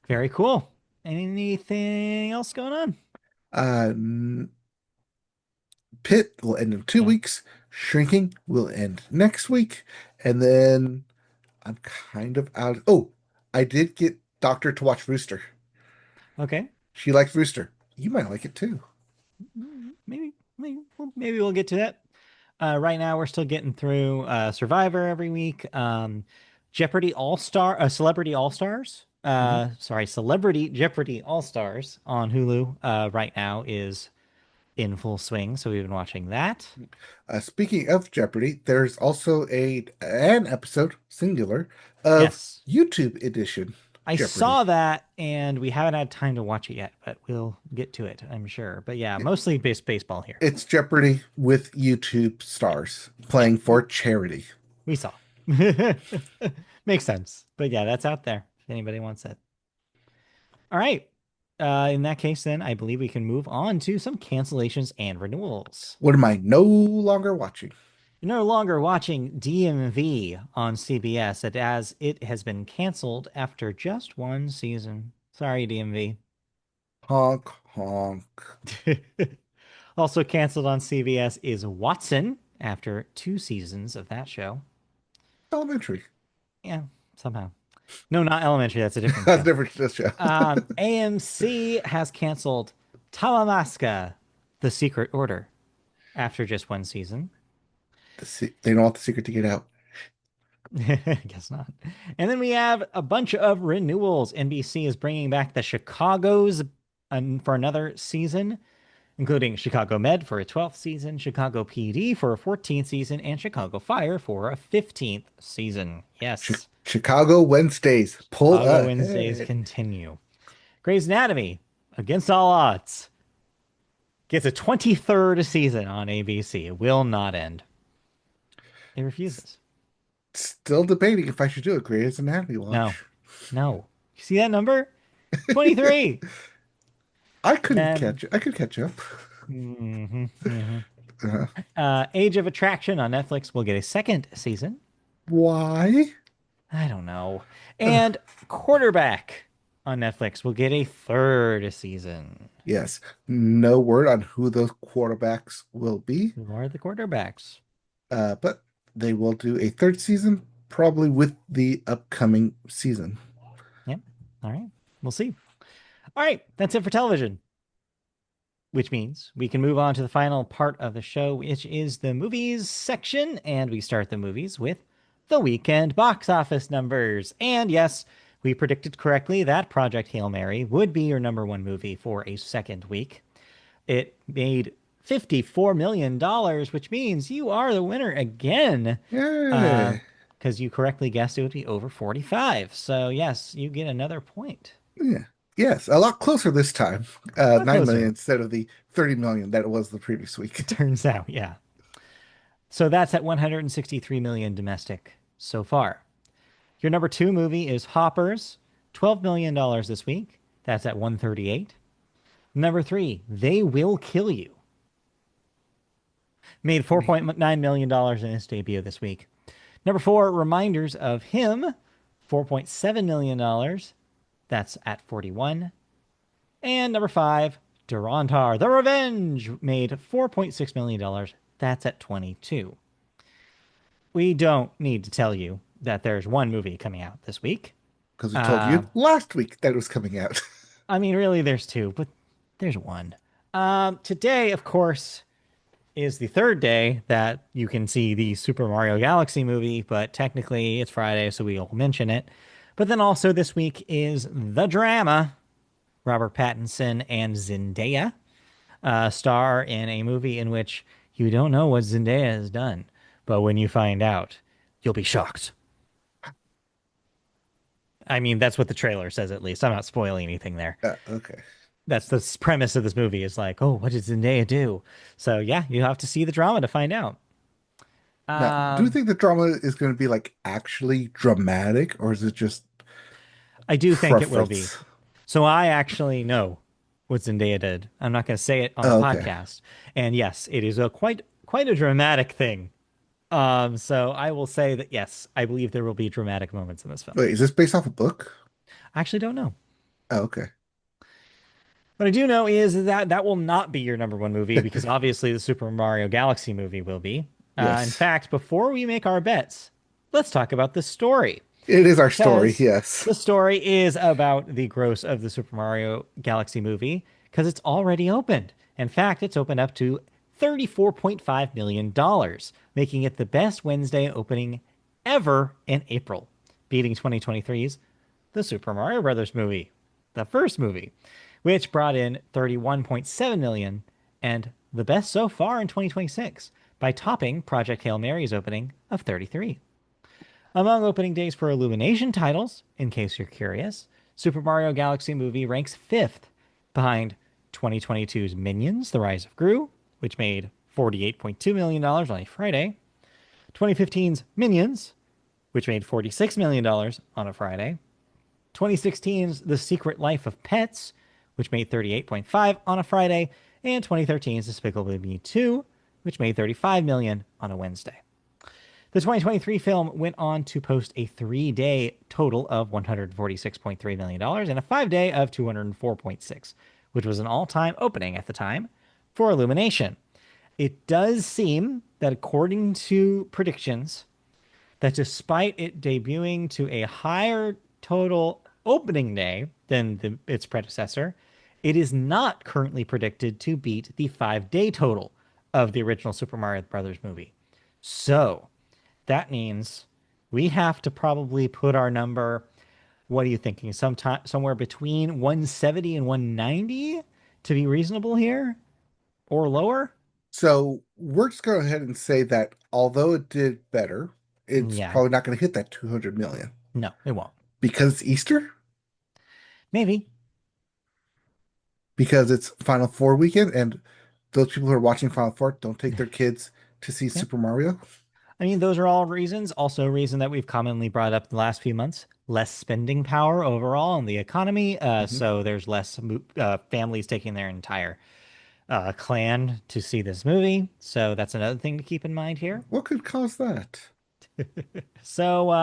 Speaker 2: Very cool. Anything else going on?
Speaker 1: Uh, Pit will end in two
Speaker 2: Yeah.
Speaker 1: weeks. Shrinking will end next week. And then I'm kind of out. Oh, I did get Doctor to watch Rooster.
Speaker 2: Okay.
Speaker 1: She likes Rooster. You might like it too.
Speaker 2: Maybe we'll get to that. Right now, we're still getting through Survivor every week. Jeopardy All Star, Celebrity All Stars.
Speaker 1: Mhm.
Speaker 2: Sorry, Celebrity Jeopardy All Stars on Hulu. Right now is in full swing, so we've been watching that.
Speaker 1: Speaking of Jeopardy, there's also an episode, singular, of
Speaker 2: Yes,
Speaker 1: YouTube edition
Speaker 2: I
Speaker 1: Jeopardy.
Speaker 2: saw that, and we haven't had time to watch it yet, but we'll get to it, I'm sure. But yeah, mostly baseball here.
Speaker 1: It's Jeopardy with YouTube
Speaker 2: Yeah,
Speaker 1: stars
Speaker 2: yeah,
Speaker 1: playing for charity.
Speaker 2: we saw. Makes sense. But yeah, that's out there if anybody wants it. All right. In that case, then I believe we can move on to some cancellations and renewals.
Speaker 1: What am I no longer watching?
Speaker 2: You're no longer watching DMV on CBS, as it has been canceled after just one season. Sorry, DMV.
Speaker 1: Honk, honk.
Speaker 2: Also canceled on CBS is Watson after 2 seasons of that show.
Speaker 1: Elementary.
Speaker 2: Yeah, somehow. No, not Elementary. That's a different
Speaker 1: That's
Speaker 2: show.
Speaker 1: different this show.
Speaker 2: AMC has canceled Talamasca, The Secret Order, after just one season.
Speaker 1: They don't want the secret to get out.
Speaker 2: Guess not. And then we have a bunch of renewals. NBC is bringing back the Chicago's for another season, including Chicago Med for a 12th season, Chicago PD for a 14th season, and Chicago Fire for a 15th season. Yes,
Speaker 1: Chicago Wednesdays. Pull
Speaker 2: Chicago Wednesdays
Speaker 1: ahead.
Speaker 2: continue. Grey's Anatomy, against all odds, gets a 23rd season on ABC. It will not end. It refuses.
Speaker 1: Still debating if I should do a Grey's Anatomy
Speaker 2: No,
Speaker 1: watch.
Speaker 2: no. You see that number? 23. Then,
Speaker 1: I could catch up.
Speaker 2: mhm, mhm.
Speaker 1: Uh,
Speaker 2: Age of Attraction on Netflix will get a second season.
Speaker 1: why?
Speaker 2: I don't know.
Speaker 1: Uh,
Speaker 2: And Quarterback on Netflix will get a third season.
Speaker 1: yes. No word on who those quarterbacks will be.
Speaker 2: Who are the quarterbacks?
Speaker 1: But they will do a third season, probably with the upcoming season.
Speaker 2: Yep. All right. We'll see. All right. That's it for television, which means we can move on to the final part of the show, which is the movies section. And we start the movies with the weekend box office numbers. And yes, we predicted correctly that Project Hail Mary would be your number one movie for a second week. It made $54 million, which means you are the winner again.
Speaker 1: Yeah.
Speaker 2: Because you correctly guessed it would be over 45. So, yes, you get another point.
Speaker 1: Yeah. Yes, a lot closer this time.
Speaker 2: A lot
Speaker 1: 9 million
Speaker 2: closer,
Speaker 1: instead of the 30 million that it was the previous week.
Speaker 2: turns out. Yeah. So that's at 163 million domestic so far. Your number two movie is Hoppers, $12 million this week. That's at 138. Number three, They Will Kill You. Made $4.9 million in its debut this week. Number four, Reminders of Him, $4.7 million. That's at 41. And number five, Durantar, The Revenge, made $4.6 million. That's at 22. We don't need to tell you that there's one movie coming out this week.
Speaker 1: Because we told
Speaker 2: Uh,
Speaker 1: you last week that it was coming out.
Speaker 2: I mean, really, there's two, but there's one. Today, of course, is the third day that you can see the Super Mario Galaxy movie, but technically it's Friday, so we'll mention it. But then also this week is The Drama. Robert Pattinson and Zendaya star in a movie in which you don't know what Zendaya has done, but when you find out, you'll be shocked. I mean, that's what the trailer says, at least. I'm not spoiling anything there.
Speaker 1: Okay.
Speaker 2: That's the premise of this movie is like, oh, what did Zendaya do? So yeah, you have to see the drama to find out.
Speaker 1: Now, do you
Speaker 2: Um,
Speaker 1: think the drama is going to be like actually dramatic, or is it just
Speaker 2: I do think it will be.
Speaker 1: preference?
Speaker 2: So I actually know what Zendaya did. I'm not going to say it on the
Speaker 1: Oh, okay.
Speaker 2: podcast. And yes, it is a quite a dramatic thing. So I will say that yes, I believe there will be dramatic moments in this film.
Speaker 1: Wait, is this based off a book?
Speaker 2: I actually don't know.
Speaker 1: Oh, okay.
Speaker 2: What I do know is that that will not be your number one movie because obviously the Super Mario Galaxy movie will be. In
Speaker 1: Yes.
Speaker 2: fact, before we make our bets, let's talk about the story
Speaker 1: It is our story,
Speaker 2: because
Speaker 1: yes.
Speaker 2: the story is about the gross of the Super Mario Galaxy movie because it's already opened. In fact, it's opened up to $34.5 million, making it the best Wednesday opening ever in April, beating 2023's The Super Mario Brothers movie, the first movie, which brought in 31.7 million and the best so far in 2026 by topping Project Hail Mary's opening of 33. Among opening days for Illumination titles, in case you're curious, Super Mario Galaxy movie ranks fifth behind 2022's Minions: The Rise of Gru, which made $48.2 million on a Friday, 2015's Minions, which made $46 million on a Friday. 2016's The Secret Life of Pets, which made 38.5 on a Friday, and 2013's Despicable Me 2, which made 35 million on a Wednesday. The 2023 film went on to post a 3-day total of $146.3 million and a 5-day of 204.6, which was an all-time opening at the time for Illumination. It does seem that according to predictions, that despite it debuting to a higher total opening day than its predecessor, it is not currently predicted to beat the 5-day total of the original Super Mario Brothers movie. So that means we have to probably put our number. What are you thinking? Sometime somewhere between 170 and 190 to be reasonable here, or lower?
Speaker 1: So we're just going to go ahead and say that although it did better, it's
Speaker 2: Yeah,
Speaker 1: probably not going to hit that 200 million
Speaker 2: no, it won't.
Speaker 1: because it's Easter,
Speaker 2: Maybe.
Speaker 1: because it's Final Four weekend, and those people who are watching Final Four don't take their kids to see
Speaker 2: Yeah.
Speaker 1: Super Mario.
Speaker 2: I mean, those are all reasons. Also, a reason that we've commonly brought up the last few months: less spending power overall in the economy.
Speaker 1: Mhm.
Speaker 2: So there's less families taking their entire clan to see this movie. So that's another thing to keep in mind here.
Speaker 1: What could cause that?
Speaker 2: So,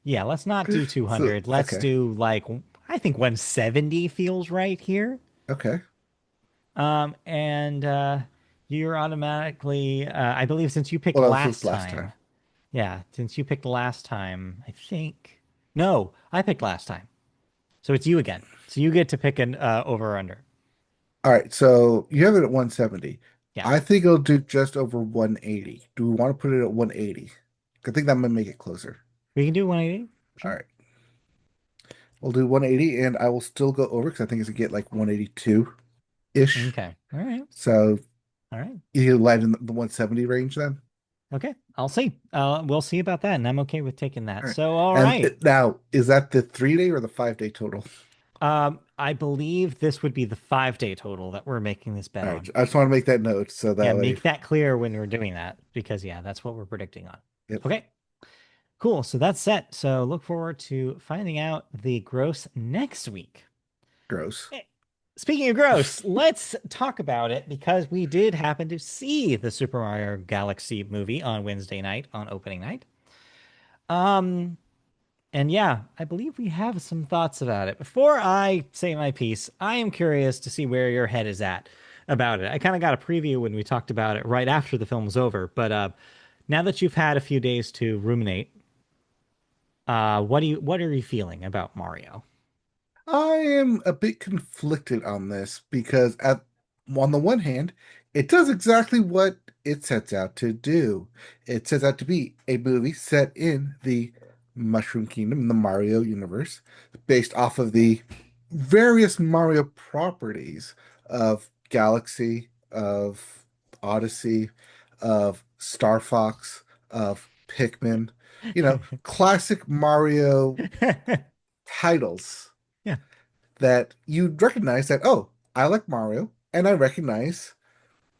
Speaker 2: yeah, let's not do
Speaker 1: So,
Speaker 2: 200. Let's
Speaker 1: okay,
Speaker 2: do like, I think 170 feels right here.
Speaker 1: okay.
Speaker 2: And you're automatically, I believe, since you picked
Speaker 1: Well, that was
Speaker 2: last
Speaker 1: last time.
Speaker 2: time. Yeah, since you picked last time, I think. No, I picked last time. So it's you again. So you get to pick an over or under.
Speaker 1: All right, so you have it at 170.
Speaker 2: Yeah.
Speaker 1: I think it'll do just over 180. Do we want to put it at 180? I think that might make it closer.
Speaker 2: We can do 180.
Speaker 1: All
Speaker 2: Sure.
Speaker 1: right, we'll do 180, and I will still go over because I think it's gonna get like 182-ish.
Speaker 2: Okay. All right.
Speaker 1: So
Speaker 2: All right.
Speaker 1: you land in the 170 range then.
Speaker 2: Okay. I'll see. We'll see about that. And I'm okay with taking that.
Speaker 1: All right.
Speaker 2: So, all
Speaker 1: And
Speaker 2: right.
Speaker 1: now, is that the 3-day or the 5-day total?
Speaker 2: I believe this would be the 5-day total that we're making this bet
Speaker 1: All right,
Speaker 2: on.
Speaker 1: I just want to make that note so
Speaker 2: Yeah,
Speaker 1: that way.
Speaker 2: make that clear when we're doing that because, yeah, that's what we're predicting on.
Speaker 1: Yep,
Speaker 2: Okay. Cool. So that's set. So look forward to finding out the gross next week.
Speaker 1: gross.
Speaker 2: Eh, Speaking of gross, let's talk about it because we did happen to see the Super Mario Galaxy movie on Wednesday night on opening night. Um, and yeah, I believe we have some thoughts about it. Before I say my piece, I am curious to see where your head is at about it. I kind of got a preview when we talked about it right after the film was over, but now that you've had a few days to ruminate, what are you feeling about Mario?
Speaker 1: I am a bit conflicted on this because on the one hand, it does exactly what it sets out to do. It sets out to be a movie set in the Mushroom Kingdom, the Mario universe, based off of the various Mario properties of Galaxy, of Odyssey, of Star Fox, of Pikmin, classic Mario titles
Speaker 2: Yeah.
Speaker 1: that you'd recognize that, oh, I like Mario and I recognize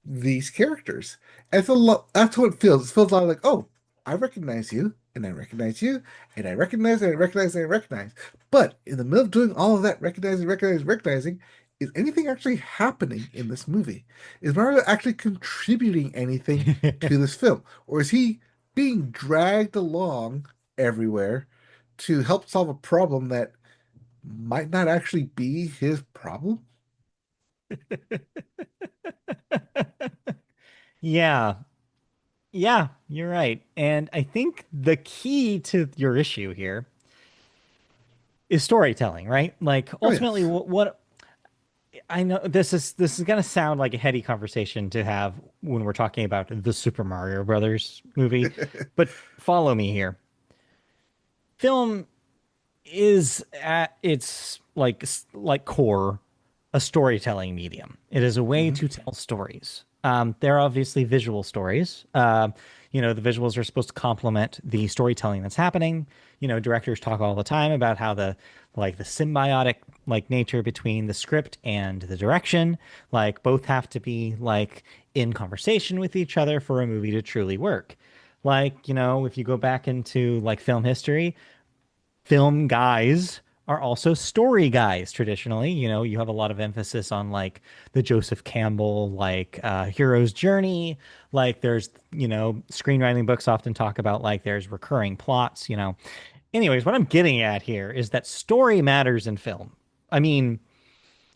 Speaker 1: these characters. And it's a lot, that's what it feels. It feels a lot like, oh, I recognize you and I recognize you and I recognize and I recognize and I recognize. But in the middle of doing all of that, recognizing, is anything actually happening in this movie? Is Mario actually contributing anything to this film? Or is he being dragged along everywhere to help solve a problem that might not actually be his problem?
Speaker 2: Yeah. Yeah, you're right. And I think the key to your issue here is storytelling, right? Like
Speaker 1: Oh,
Speaker 2: ultimately
Speaker 1: yes.
Speaker 2: what I know this is going to sound like a heady conversation to have when we're talking about the Super Mario Brothers movie, but follow me here. Film is at its like core a storytelling medium. It is a way
Speaker 1: Hmm.
Speaker 2: to tell stories. There are obviously visual stories. The visuals are supposed to complement the storytelling that's happening. Directors talk all the time about how the symbiotic nature between the script and the direction, both have to be in conversation with each other for a movie to truly work. Like, if you go back into like film history, film guys are also story guys traditionally. You have a lot of emphasis on like the Joseph Campbell, like hero's journey. Like there's, screenwriting books often talk about like there's recurring plots. Anyways, what I'm getting at here is that story matters in film. I mean,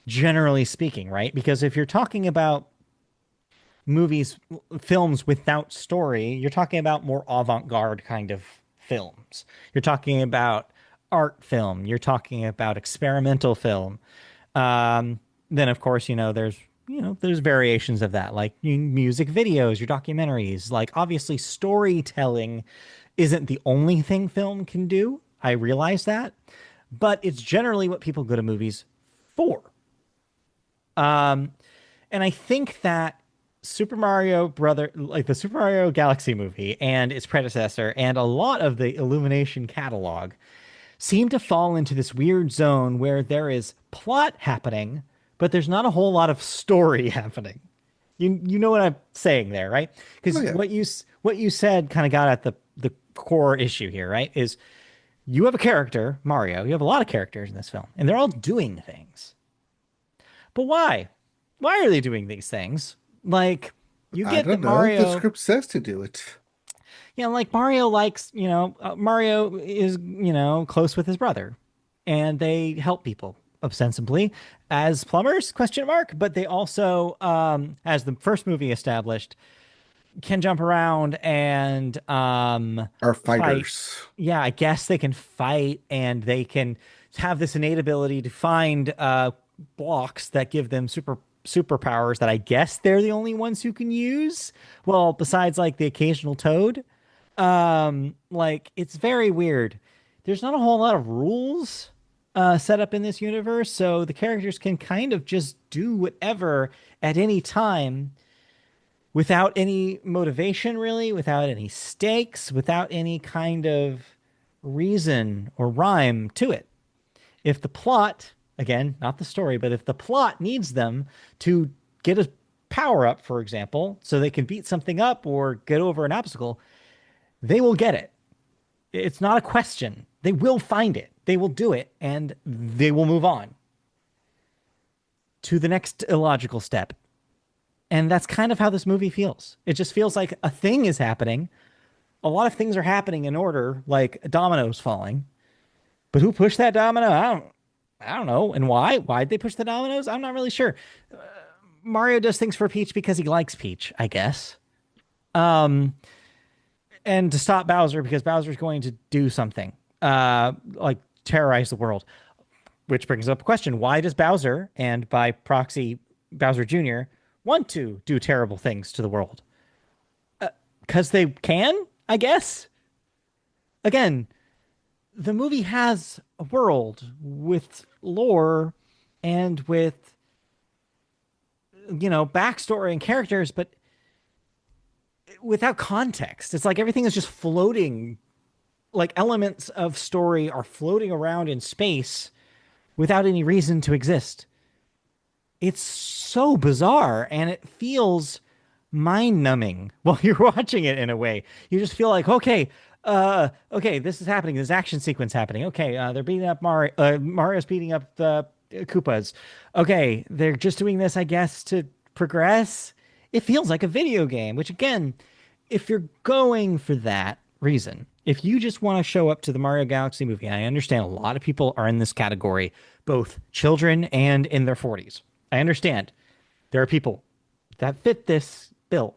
Speaker 2: generally speaking, right? Because if you're talking about movies, films without story, you're talking about more avant-garde kind of films. You're talking about art film. You're talking about experimental film. Um, then of course, there's variations of that, like music videos, your documentaries. Like obviously, storytelling isn't the only thing film can do. I realize that, but it's generally what people go to movies for. And I think that like the Super Mario Galaxy movie and its predecessor, and a lot of the Illumination catalog, seem to fall into this weird zone where there is plot happening, but there's not a whole lot of story happening. You know what I'm saying there, right?
Speaker 1: Oh
Speaker 2: Because
Speaker 1: yeah,
Speaker 2: what you said kind of got at the core issue here, right? Is you have a character, Mario, you have a lot of characters in this film, and they're all doing things. But why? Why are they doing these things? Like, you
Speaker 1: I
Speaker 2: get that
Speaker 1: don't know. The
Speaker 2: Mario,
Speaker 1: script says to do it.
Speaker 2: like Mario likes, Mario is, close with his brother and they help people ostensibly as plumbers, question mark. But they also, as the first movie established, can jump around and
Speaker 1: Are
Speaker 2: fight.
Speaker 1: fighters.
Speaker 2: Yeah, I guess they can fight and they can have this innate ability to find blocks that give them superpowers that I guess they're the only ones who can use. Well, besides like the occasional toad. Like it's very weird. There's not a whole lot of rules set up in this universe, so the characters can kind of just do whatever at any time without any motivation, really, without any stakes, without any kind of reason or rhyme to it. If the plot, again, not the story, but if the plot needs them to get a power up, for example, so they can beat something up or get over an obstacle, they will get it. It's not a question. They will find it. They will do it and they will move on to the next illogical step. And that's kind of how this movie feels. It just feels like a thing is happening. A lot of things are happening in order, like dominoes falling. But who pushed that domino? I don't know. And why? Why'd they push the dominoes? I'm not really sure. Mario does things for Peach because he likes Peach, I guess. And to stop Bowser because Bowser's going to do something, like terrorize the world. Which brings up a question: why does Bowser, and by proxy Bowser Jr., want to do terrible things to the world? Because they can, I guess. Again, the movie has a world with lore and with backstory and characters, but without context. It's like everything is just floating. Like elements of story are floating around in space without any reason to exist. It's so bizarre and it feels mind numbing while you're watching it in a way. You just feel like, okay, this is happening. This action sequence happening. Okay, they're beating up Mario. Mario's beating up the Koopas. Okay, they're just doing this, I guess, to progress. It feels like a video game, which again, if you're going for that reason, if you just want to show up to the Mario Galaxy movie, and I understand a lot of people are in this category, both children and in their 40s. I understand there are people that fit this bill.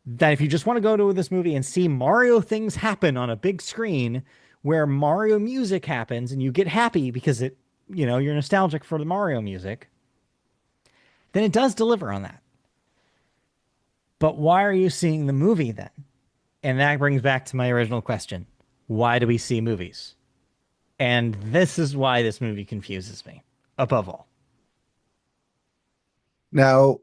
Speaker 2: That if you just want to go to this movie and see Mario things happen on a big screen where Mario music happens and you get happy because you're nostalgic for the Mario music, then it does deliver on that. But why are you seeing the movie then? And that brings back to my original question. Why do we see movies? And this is why this movie confuses me above all.
Speaker 1: Now,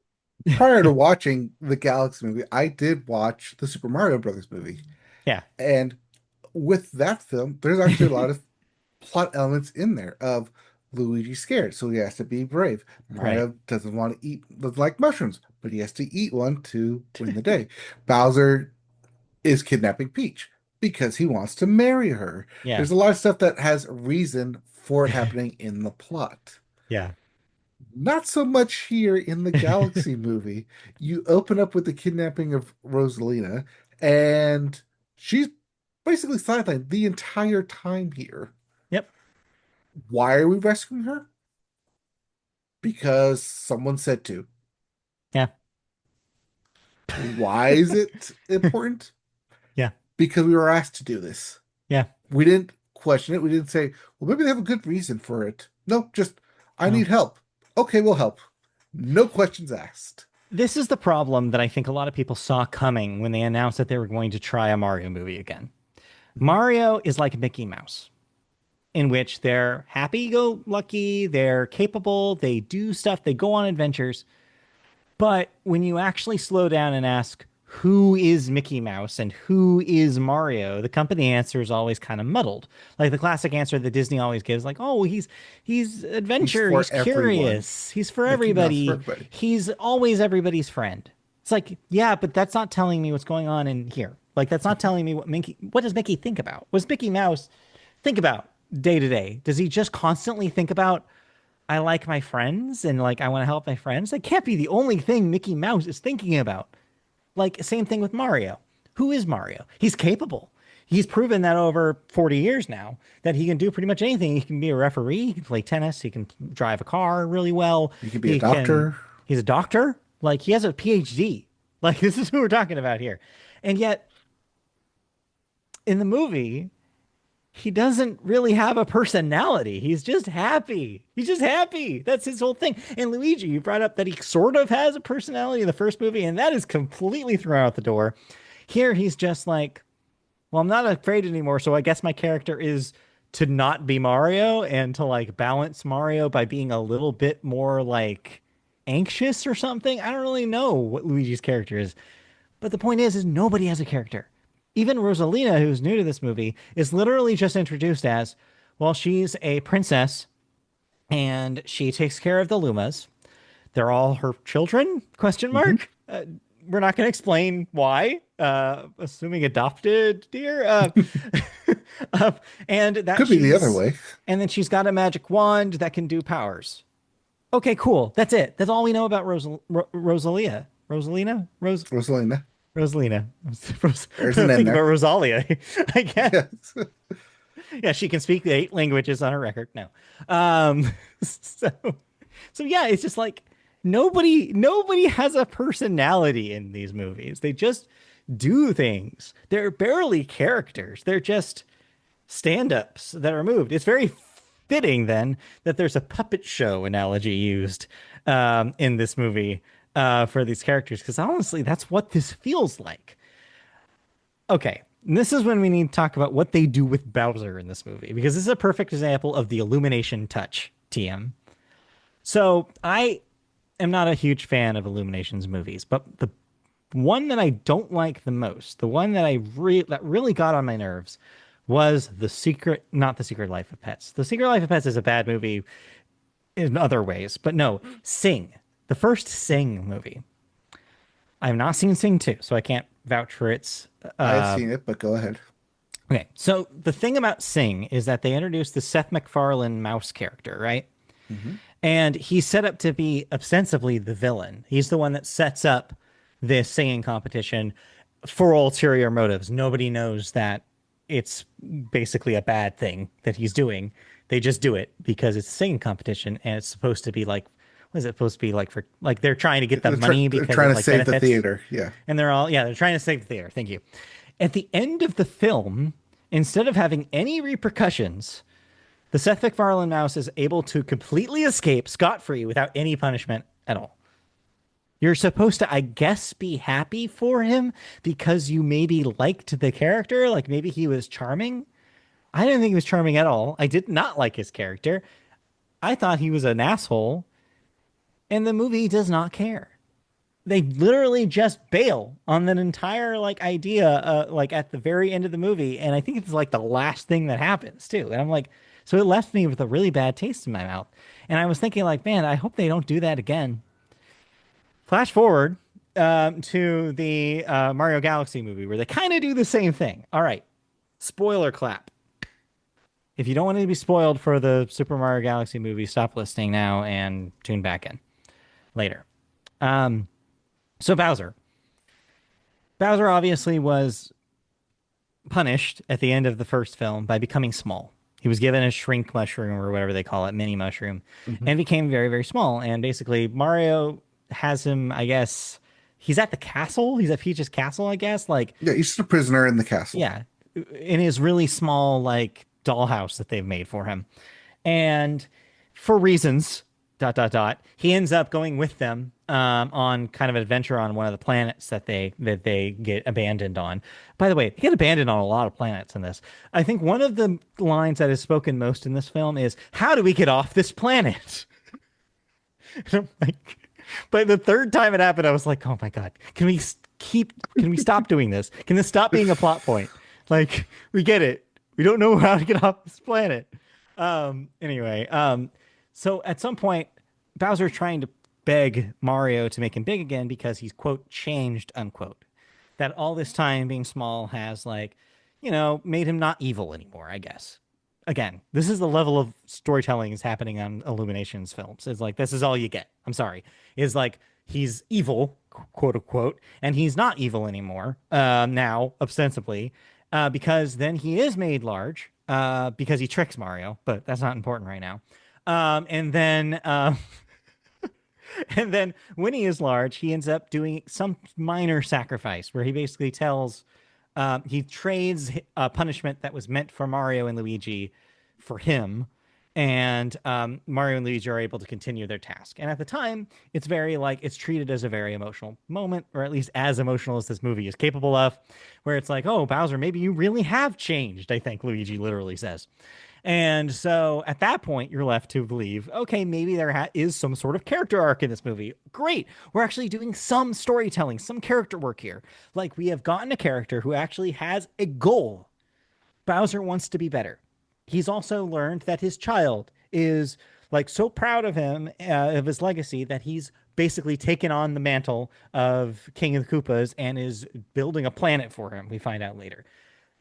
Speaker 1: prior to watching the Galaxy movie, I did watch the Super Mario Brothers movie.
Speaker 2: Yeah.
Speaker 1: And with that film, there's actually a lot of plot elements in there of Luigi scared, so he has to be brave.
Speaker 2: Right.
Speaker 1: Mario doesn't want to eat like mushrooms, but he has to eat one to win the day. Bowser is kidnapping Peach because he wants to marry her.
Speaker 2: Yeah.
Speaker 1: There's a lot of stuff that has reason for it happening in the plot.
Speaker 2: Yeah.
Speaker 1: Not so much here in the Galaxy movie. You open up with the kidnapping of Rosalina, and she's basically sidelined the entire time here.
Speaker 2: Yep.
Speaker 1: Why are we rescuing her? Because someone said to.
Speaker 2: Yeah.
Speaker 1: Why is it important?
Speaker 2: Yeah.
Speaker 1: Because we were asked to do this.
Speaker 2: Yeah.
Speaker 1: We didn't question it. We didn't say, well, maybe they have a good reason for it. No, just, I
Speaker 2: No.
Speaker 1: need help. Okay, we'll help. No questions asked.
Speaker 2: This is the problem that I think a lot of people saw coming when they announced that they were going to try a Mario movie again.
Speaker 1: Mhm.
Speaker 2: Mario is like Mickey Mouse, in which they're happy go lucky, they're capable, they do stuff, they go on adventures. But when you actually slow down and ask, who is Mickey Mouse and who is Mario, the company answer is always kind of muddled. Like the classic answer that Disney always gives, like, oh, he's
Speaker 1: He's
Speaker 2: adventure,
Speaker 1: for
Speaker 2: he's
Speaker 1: everyone.
Speaker 2: curious, he's for
Speaker 1: Mickey Mouse for
Speaker 2: everybody,
Speaker 1: everybody.
Speaker 2: he's always everybody's friend. It's like, yeah, but that's not telling me what's going on in here. Like that's not telling me what does Mickey think about? What does Mickey Mouse think about day to day? Does he just constantly think about I like my friends and like I want to help my friends? That can't be the only thing Mickey Mouse is thinking about. Like same thing with Mario. Who is Mario? He's capable. He's proven that over 40 years now that he can do pretty much anything. He can be a referee, he can play tennis, he can drive a car really well.
Speaker 1: You could be a
Speaker 2: He can
Speaker 1: doctor.
Speaker 2: he's a doctor. Like he has a PhD. Like this is who we're talking about here. And yet in the movie, he doesn't really have a personality. He's just happy. He's just happy. That's his whole thing. And Luigi, you brought up that he sort of has a personality in the first movie, and that is completely thrown out the door. Here, he's just like, well, I'm not afraid anymore, so I guess my character is to not be Mario and to like balance Mario by being a little bit more like anxious or something. I don't really know what Luigi's character is. But the point is nobody has a character. Even Rosalina, who's new to this movie, is literally just introduced as, well, she's a princess and she takes care of the Lumas. They're all her children? Question
Speaker 1: Hmm.
Speaker 2: mark. We're not going to explain why. Assuming adopted, dear. Uh, and that
Speaker 1: Could be the other
Speaker 2: she's,
Speaker 1: way.
Speaker 2: and then she's got a magic wand that can do powers. Okay, cool. That's it. That's all we know about Rosalia. Rosalina?
Speaker 1: Rosalina.
Speaker 2: Rosalina.
Speaker 1: There's
Speaker 2: I
Speaker 1: an N
Speaker 2: think about
Speaker 1: there.
Speaker 2: Rosalia. I guess.
Speaker 1: Yes.
Speaker 2: Yeah, she can speak the 8 languages on her record. No. So, so yeah, it's just like nobody has a personality in these movies. They just do things. They're barely characters. They're just stand-ups that are moved. It's very fitting then that there's a puppet show analogy used in this movie for these characters because honestly, that's what this feels like. Okay, and this is when we need to talk about what they do with Bowser in this movie because this is a perfect example of the illumination touch. TM. So I am not a huge fan of Illumination's movies, but the one that I don't like the most, the one that that really got on my nerves, was not the Secret Life of Pets. The Secret Life of Pets is a bad movie in other ways, but no, Sing, the first Sing movie. I have not seen Sing 2, so I can't vouch for its.
Speaker 1: I have
Speaker 2: Uh,
Speaker 1: seen it, but go ahead.
Speaker 2: okay, so the thing about Sing is that they introduced the Seth MacFarlane mouse character, right?
Speaker 1: Hmm.
Speaker 2: And he's set up to be ostensibly the villain. He's the one that sets up this singing competition for ulterior motives. Nobody knows that it's basically a bad thing that he's doing. They just do it because it's a singing competition and it's supposed to be like, what is it supposed to be like for like they're trying to get the money
Speaker 1: They're
Speaker 2: because
Speaker 1: trying
Speaker 2: it
Speaker 1: to
Speaker 2: like
Speaker 1: save the
Speaker 2: benefits
Speaker 1: theater. Yeah.
Speaker 2: and they're all, yeah, they're trying to save the theater. Thank you. At the end of the film, instead of having any repercussions, the Seth MacFarlane mouse is able to completely escape scot-free without any punishment at all. You're supposed to, I guess, be happy for him because you maybe liked the character, like maybe he was charming. I didn't think he was charming at all. I did not like his character. I thought he was an asshole, and the movie does not care. They literally just bail on that entire like idea like at the very end of the movie, and I think it's like the last thing that happens too. And I'm like, so it left me with a really bad taste in my mouth. And I was thinking like, man, I hope they don't do that again. Flash forward, to the Mario Galaxy movie where they kind of do the same thing. All right, spoiler clap. If you don't want to be spoiled for the Super Mario Galaxy movie, stop listening now and tune back in later. Um, so Bowser obviously was punished at the end of the first film by becoming small. He was given a shrink mushroom or whatever they call it, mini mushroom,
Speaker 1: Hmm.
Speaker 2: and became very, very small. And basically, Mario has him, I guess, he's at the castle. He's at Peach's castle, I guess. Like,
Speaker 1: Yeah, he's just a prisoner in the castle.
Speaker 2: yeah, in his really small, like, dollhouse that they've made for him. And for reasons, dot dot dot, he ends up going with them on kind of an adventure on one of the planets that they get abandoned on. By the way, they get abandoned on a lot of planets in this. I think one of the lines that is spoken most in this film is, "How do we get off this planet?" And I'm like, but the third time it happened, I was like, "Oh my God, can we keep? Can we stop doing this? Can this stop being a plot point? Like, we get it. We don't know how to get off this planet." Anyway, so at some point, Bowser's trying to beg Mario to make him big again because he's, quote, changed, unquote. That all this time being small has, like, made him not evil anymore, I guess. Again, this is the level of storytelling is happening on Illumination's films. It's like, this is all you get. I'm sorry. Is like, he's evil, quote unquote, and he's not evil anymore, now, ostensibly, because then he is made large, because he tricks Mario, but that's not important right now. And then and then when he is large, he ends up doing some minor sacrifice where he basically he trades a punishment that was meant for Mario and Luigi for him. And Mario and Luigi are able to continue their task. And at the time, it's very like it's treated as a very emotional moment, or at least as emotional as this movie is capable of, where it's like, oh, Bowser, maybe you really have changed, I think Luigi literally says. And so at that point, you're left to believe, okay, maybe there is some sort of character arc in this movie. Great. We're actually doing some storytelling, some character work here. Like we have gotten a character who actually has a goal. Bowser wants to be better. He's also learned that his child is like so proud of him, of his legacy, that he's basically taken on the mantle of King of the Koopas and is building a planet for him. We find out later.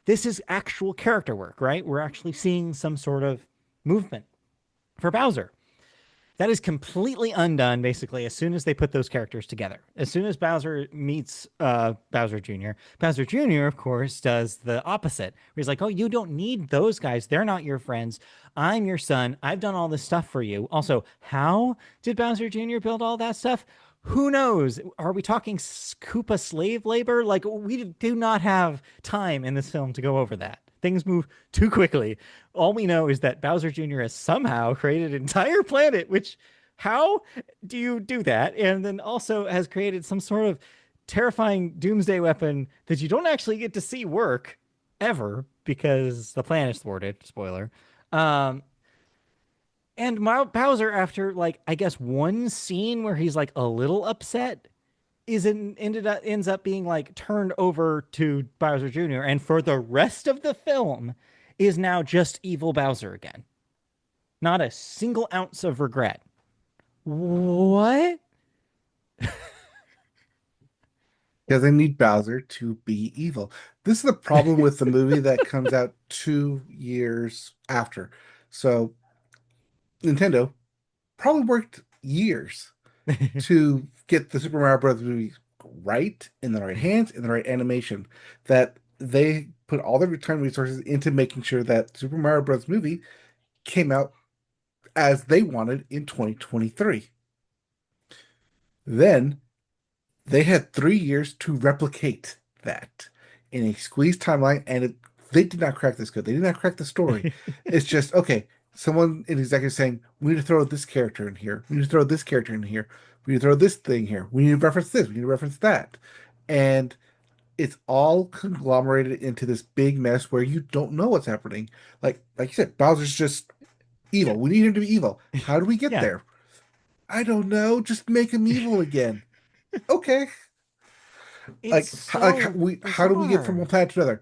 Speaker 2: This is actual character work, right? We're actually seeing some sort of movement for Bowser. That is completely undone, basically, as soon as they put those characters together. As soon as Bowser meets Bowser Jr., Bowser Jr., of course, does the opposite. Where he's like, oh, you don't need those guys. They're not your friends. I'm your son. I've done all this stuff for you. Also, how did Bowser Jr. build all that stuff? Who knows? Are we talking Koopa slave labor? Like, we do not have time in this film to go over that. Things move too quickly. All we know is that Bowser Jr. has somehow created an entire planet, which, how do you do that? And then also has created some sort of terrifying doomsday weapon that you don't actually get to see work ever because the plan is thwarted. Spoiler. Um, and Bowser, after like I guess one scene where he's like a little upset, ends up being like turned over to Bowser Jr. and for the rest of the film is now just evil Bowser again. Not a single ounce of regret. What?
Speaker 1: Because they need Bowser to be evil. This is the problem with the movie that comes out 2 years after. So Nintendo probably worked years to get the Super Mario Bros. Movie right, in the right hands, in the right animation, that they put all their time resources into making sure that Super Mario Bros. Movie came out as they wanted in 2023. Then they had 3 years to replicate that in a squeezed timeline, and they did not crack this code. They did not crack the story. It's just, okay, someone in executive saying, we need to throw this character in here. We need to throw this character in here. We need to throw this thing here. We need to reference this. We need to reference that. And it's all conglomerated into this big mess where you don't know what's happening. Like you said, Bowser's just
Speaker 2: Yeah.
Speaker 1: evil. We need him to be evil. How do we get
Speaker 2: Yeah.
Speaker 1: there? I don't know. Just make him evil again. Okay.
Speaker 2: It's
Speaker 1: How
Speaker 2: so
Speaker 1: do we get from one
Speaker 2: bizarre.
Speaker 1: planet to another?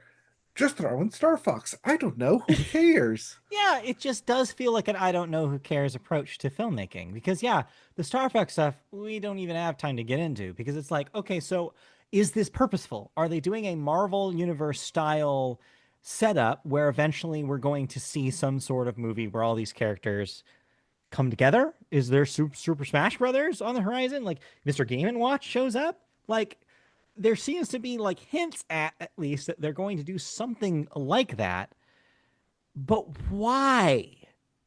Speaker 1: Just throw in Star Fox. I don't know. Who cares?
Speaker 2: Yeah, it just does feel like an I don't know who cares approach to filmmaking because yeah, the Star Fox stuff we don't even have time to get into because it's like, okay, so is this purposeful? Are they doing a Marvel Universe style setup where eventually we're going to see some sort of movie where all these characters come together? Is there Super Smash Brothers on the horizon? Like Mr. Game and Watch shows up? Like there seems to be like hints at least that they're going to do something like that. But why?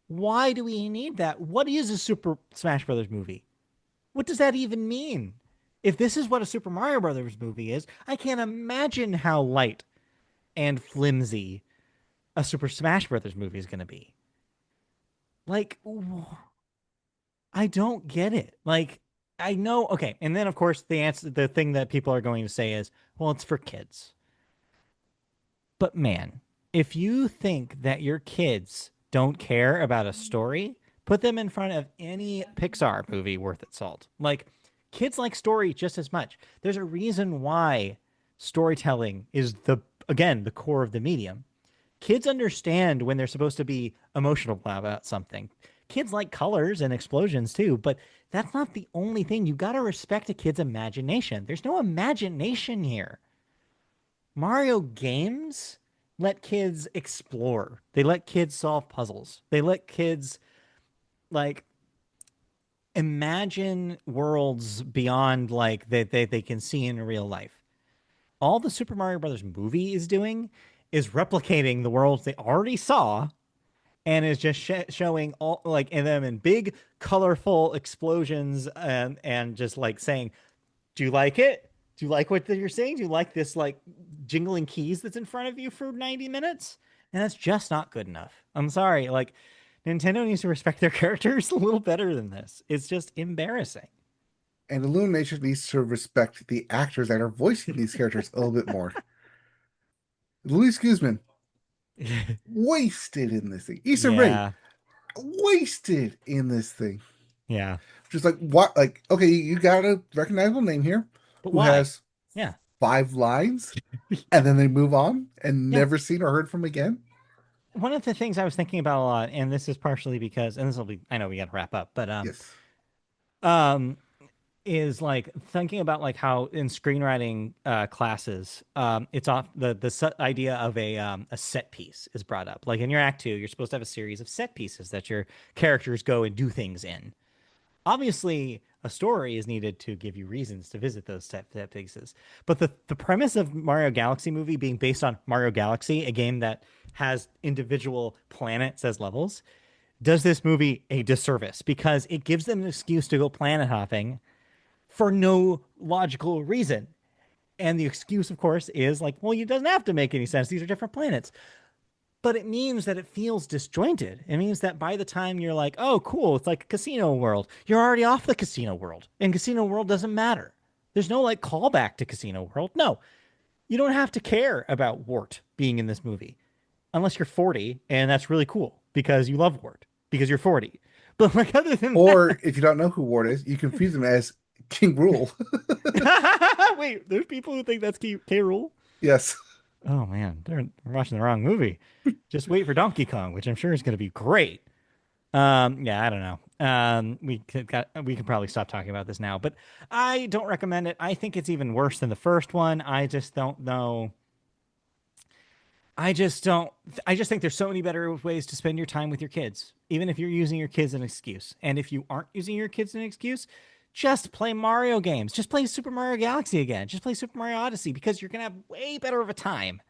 Speaker 2: Why do we need that? What is a Super Smash Brothers movie? What does that even mean? If this is what a Super Mario Brothers movie is, I can't imagine how light and flimsy a Super Smash Brothers movie is going to be. Like, I don't get it. Like, I know, okay. And then, of course, the thing that people are going to say is, well, it's for kids. But man, if you think that your kids don't care about a story, put them in front of any Pixar movie worth its salt. Like, kids like story just as much. There's a reason why storytelling is again, the core of the medium. Kids understand when they're supposed to be emotional about something. Kids like colors and explosions too, but that's not the only thing. You got to respect a kid's imagination. There's no imagination here. Mario games let kids explore. They let kids solve puzzles. They let kids like imagine worlds beyond like they can see in real life. All the Super Mario Brothers movie is doing is replicating the worlds they already saw and is just showing all like in them in big colorful explosions and just like saying, do you like it? Do you like what you're seeing? Do you like this like jingling keys that's in front of you for 90 minutes? And that's just not good enough. I'm sorry. Like Nintendo needs to respect their characters a little better than this. It's just embarrassing.
Speaker 1: And Illumination needs to respect the actors that are voicing these characters a little bit more. Louise Guzman, wasted in this thing. Issa Rae,
Speaker 2: Yeah.
Speaker 1: wasted in this thing.
Speaker 2: Yeah.
Speaker 1: Just like what? Like, okay, you got a recognizable name here
Speaker 2: But
Speaker 1: who
Speaker 2: why?
Speaker 1: has
Speaker 2: Yeah.
Speaker 1: 5 lines, and then they move on and
Speaker 2: Yeah.
Speaker 1: never seen or heard from again.
Speaker 2: One of the things I was thinking about a lot, and this is partially because, and this will be, I know we got to wrap up, but
Speaker 1: Yes.
Speaker 2: um, is like thinking about like how in screenwriting classes, it's off the idea of a set piece is brought up. Like in your act two, you're supposed to have a series of set pieces that your characters go and do things in. Obviously, a story is needed to give you reasons to visit those set pieces. But the premise of Mario Galaxy movie being based on Mario Galaxy, a game that has individual planets as levels, does this movie a disservice because it gives them an excuse to go planet hopping for no logical reason. And the excuse, of course, is like, well, it doesn't have to make any sense. These are different planets. But it means that it feels disjointed. It means that by the time you're like, oh, cool, it's like a casino world, you're already off the casino world. And casino world doesn't matter. There's no like callback to casino world. No, you don't have to care about Wart being in this movie unless you're 40. And that's really cool because you love Wart because you're 40. But like, other than
Speaker 1: Or if you don't know who Ward is, you confuse him as King Rule.
Speaker 2: that, wait, there's people who think that's K. Rule.
Speaker 1: Yes.
Speaker 2: Oh man, they're watching the wrong movie. Just wait for Donkey Kong, which I'm sure is going to be great. Yeah, I don't know. We could probably stop talking about this now, but I don't recommend it. I think it's even worse than the first one. I just don't know. I just don't. I just think there's so many better ways to spend your time with your kids, even if you're using your kids as an excuse. And if you aren't using your kids as an excuse, just play Mario games. Just play Super Mario Galaxy again. Just play Super Mario Odyssey because you're gonna have way better of a time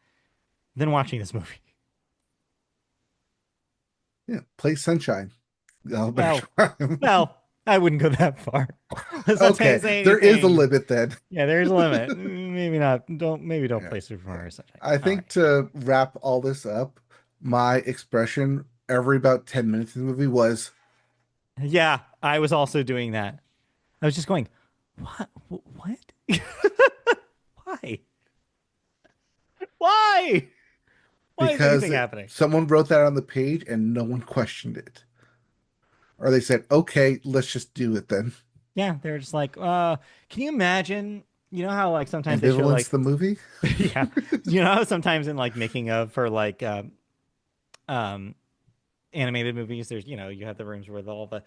Speaker 2: than watching this movie.
Speaker 1: Yeah. Play Sunshine. Oh, better
Speaker 2: Well,
Speaker 1: time.
Speaker 2: well, I wouldn't go that far. Let's not
Speaker 1: Okay.
Speaker 2: say
Speaker 1: There is a
Speaker 2: anything.
Speaker 1: limit then.
Speaker 2: Yeah, there's a limit. Maybe not. Maybe don't
Speaker 1: Yeah.
Speaker 2: play Super
Speaker 1: Yeah.
Speaker 2: Mario Sunshine.
Speaker 1: I
Speaker 2: All
Speaker 1: think
Speaker 2: right.
Speaker 1: to wrap all this up, my expression every about 10 minutes in the movie was,
Speaker 2: Yeah, I was also doing that. I was just going, what? What? Why? Why? Why is
Speaker 1: because
Speaker 2: anything happening?
Speaker 1: someone wrote that on the page and no one questioned it. Or they said, okay, let's just do it then.
Speaker 2: Yeah, they're just like, can you imagine? You know how like sometimes they show
Speaker 1: Ambivalence
Speaker 2: like
Speaker 1: the movie.
Speaker 2: yeah, you know how sometimes in like making of for like um animated movies, there's you have the rooms with all the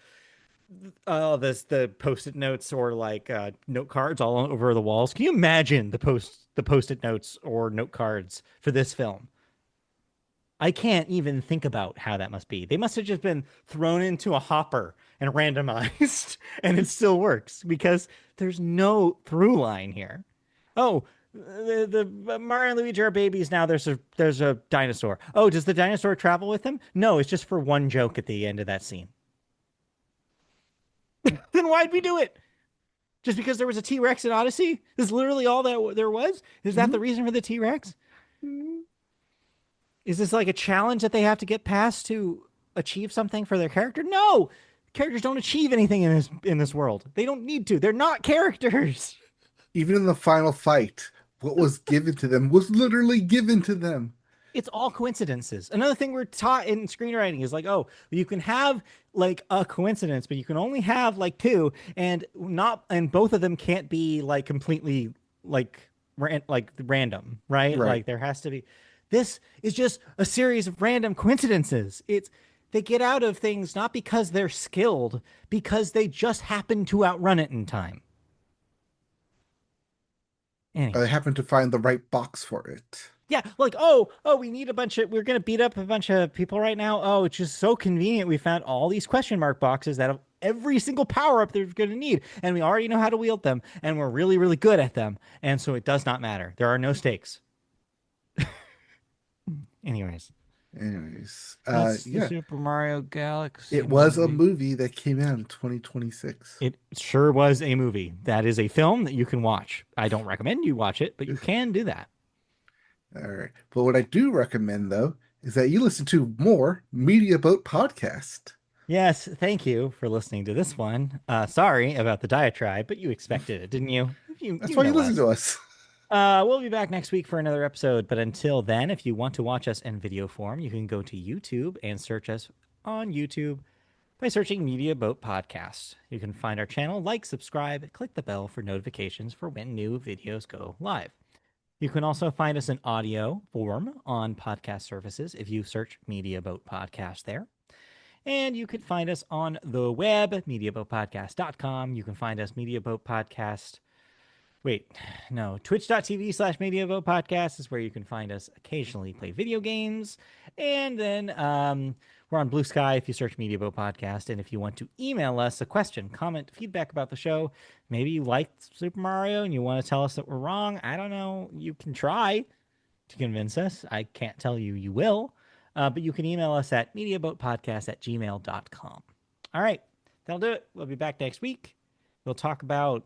Speaker 2: this the post-it notes or like note cards all over the walls. Can you imagine the post-it notes or note cards for this film? I can't even think about how that must be. They must have just been thrown into a hopper and randomized, and it still works because there's no through line here. Oh, the Mario and Luigi are babies now. There's a dinosaur. Oh, does the dinosaur travel with them? No, it's just for one joke at the end of that scene. Then why'd we do it? Just because there was a T Rex in Odyssey? Is literally all that there was? Is that the reason for the T Rex? Is this like a challenge that they have to get past to achieve something for their character? No, characters don't achieve anything in this world. They don't need to. They're not characters.
Speaker 1: Even in the final fight, what was given to them was literally given to them.
Speaker 2: It's all coincidences. Another thing we're taught in screenwriting is like, oh, you can have like a coincidence, but you can only have like two, and both of them can't be like completely like like random, right?
Speaker 1: Right.
Speaker 2: Like there has to be. This is just a series of random coincidences. It's they get out of things not because they're skilled, because they just happen to outrun it in time.
Speaker 1: I
Speaker 2: Anyway.
Speaker 1: happened to find the right box for it.
Speaker 2: Yeah, like oh, we need we're gonna beat up a bunch of people right now. Oh, it's just so convenient. We found all these question mark boxes that have every single power up they're gonna need, and we already know how to wield them, and we're really, really good at them, and so it does not matter. There are no stakes. Anyways,
Speaker 1: Anyways,
Speaker 2: that's the
Speaker 1: yeah,
Speaker 2: Super Mario Galaxy
Speaker 1: it was a
Speaker 2: movie.
Speaker 1: movie that came out in 2026.
Speaker 2: It sure was a movie. That is a film that you can watch. I don't recommend you watch it, but you can do that.
Speaker 1: All right. But what I do recommend, though, is that you listen to more Media Boat podcast.
Speaker 2: Yes, thank you for listening to this one. Sorry about the diatribe, but you expected it, didn't you? You
Speaker 1: That's
Speaker 2: you
Speaker 1: why you
Speaker 2: know
Speaker 1: listen
Speaker 2: us.
Speaker 1: to us.
Speaker 2: We'll be back next week for another episode. But until then, if you want to watch us in video form, you can go to YouTube and search us on YouTube by searching Media Boat Podcast. You can find our channel, like, subscribe, click the bell for notifications for when new videos go live. You can also find us in audio form on podcast services if you search Media Boat Podcast there. And you can find us on the web, mediaboatpodcast.com. You can find us Media Boat Podcast. Wait, no, twitch.tv/MediaVote Podcast is where you can find us occasionally play video games. And then we're on Blue Sky if you search Media Boat Podcast. And if you want to email us a question, comment, feedback about the show, maybe you liked Super Mario and you want to tell us that we're wrong, I don't know. You can try to convince us. I can't tell you you will. But you can email us at mediaboatpodcast@gmail.com. All right, that'll do it. We'll be back next week. We'll talk about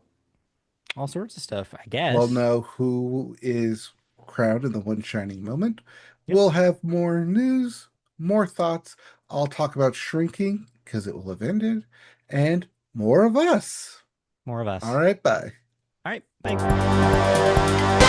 Speaker 2: all sorts of stuff, I
Speaker 1: We'll
Speaker 2: guess.
Speaker 1: know who is crowned in the one shining moment.
Speaker 2: Yep.
Speaker 1: We'll have more news, more thoughts. I'll talk about shrinking because it will have ended, and more of us.
Speaker 2: More of
Speaker 1: All
Speaker 2: us.
Speaker 1: right, bye.
Speaker 2: All right. Bye.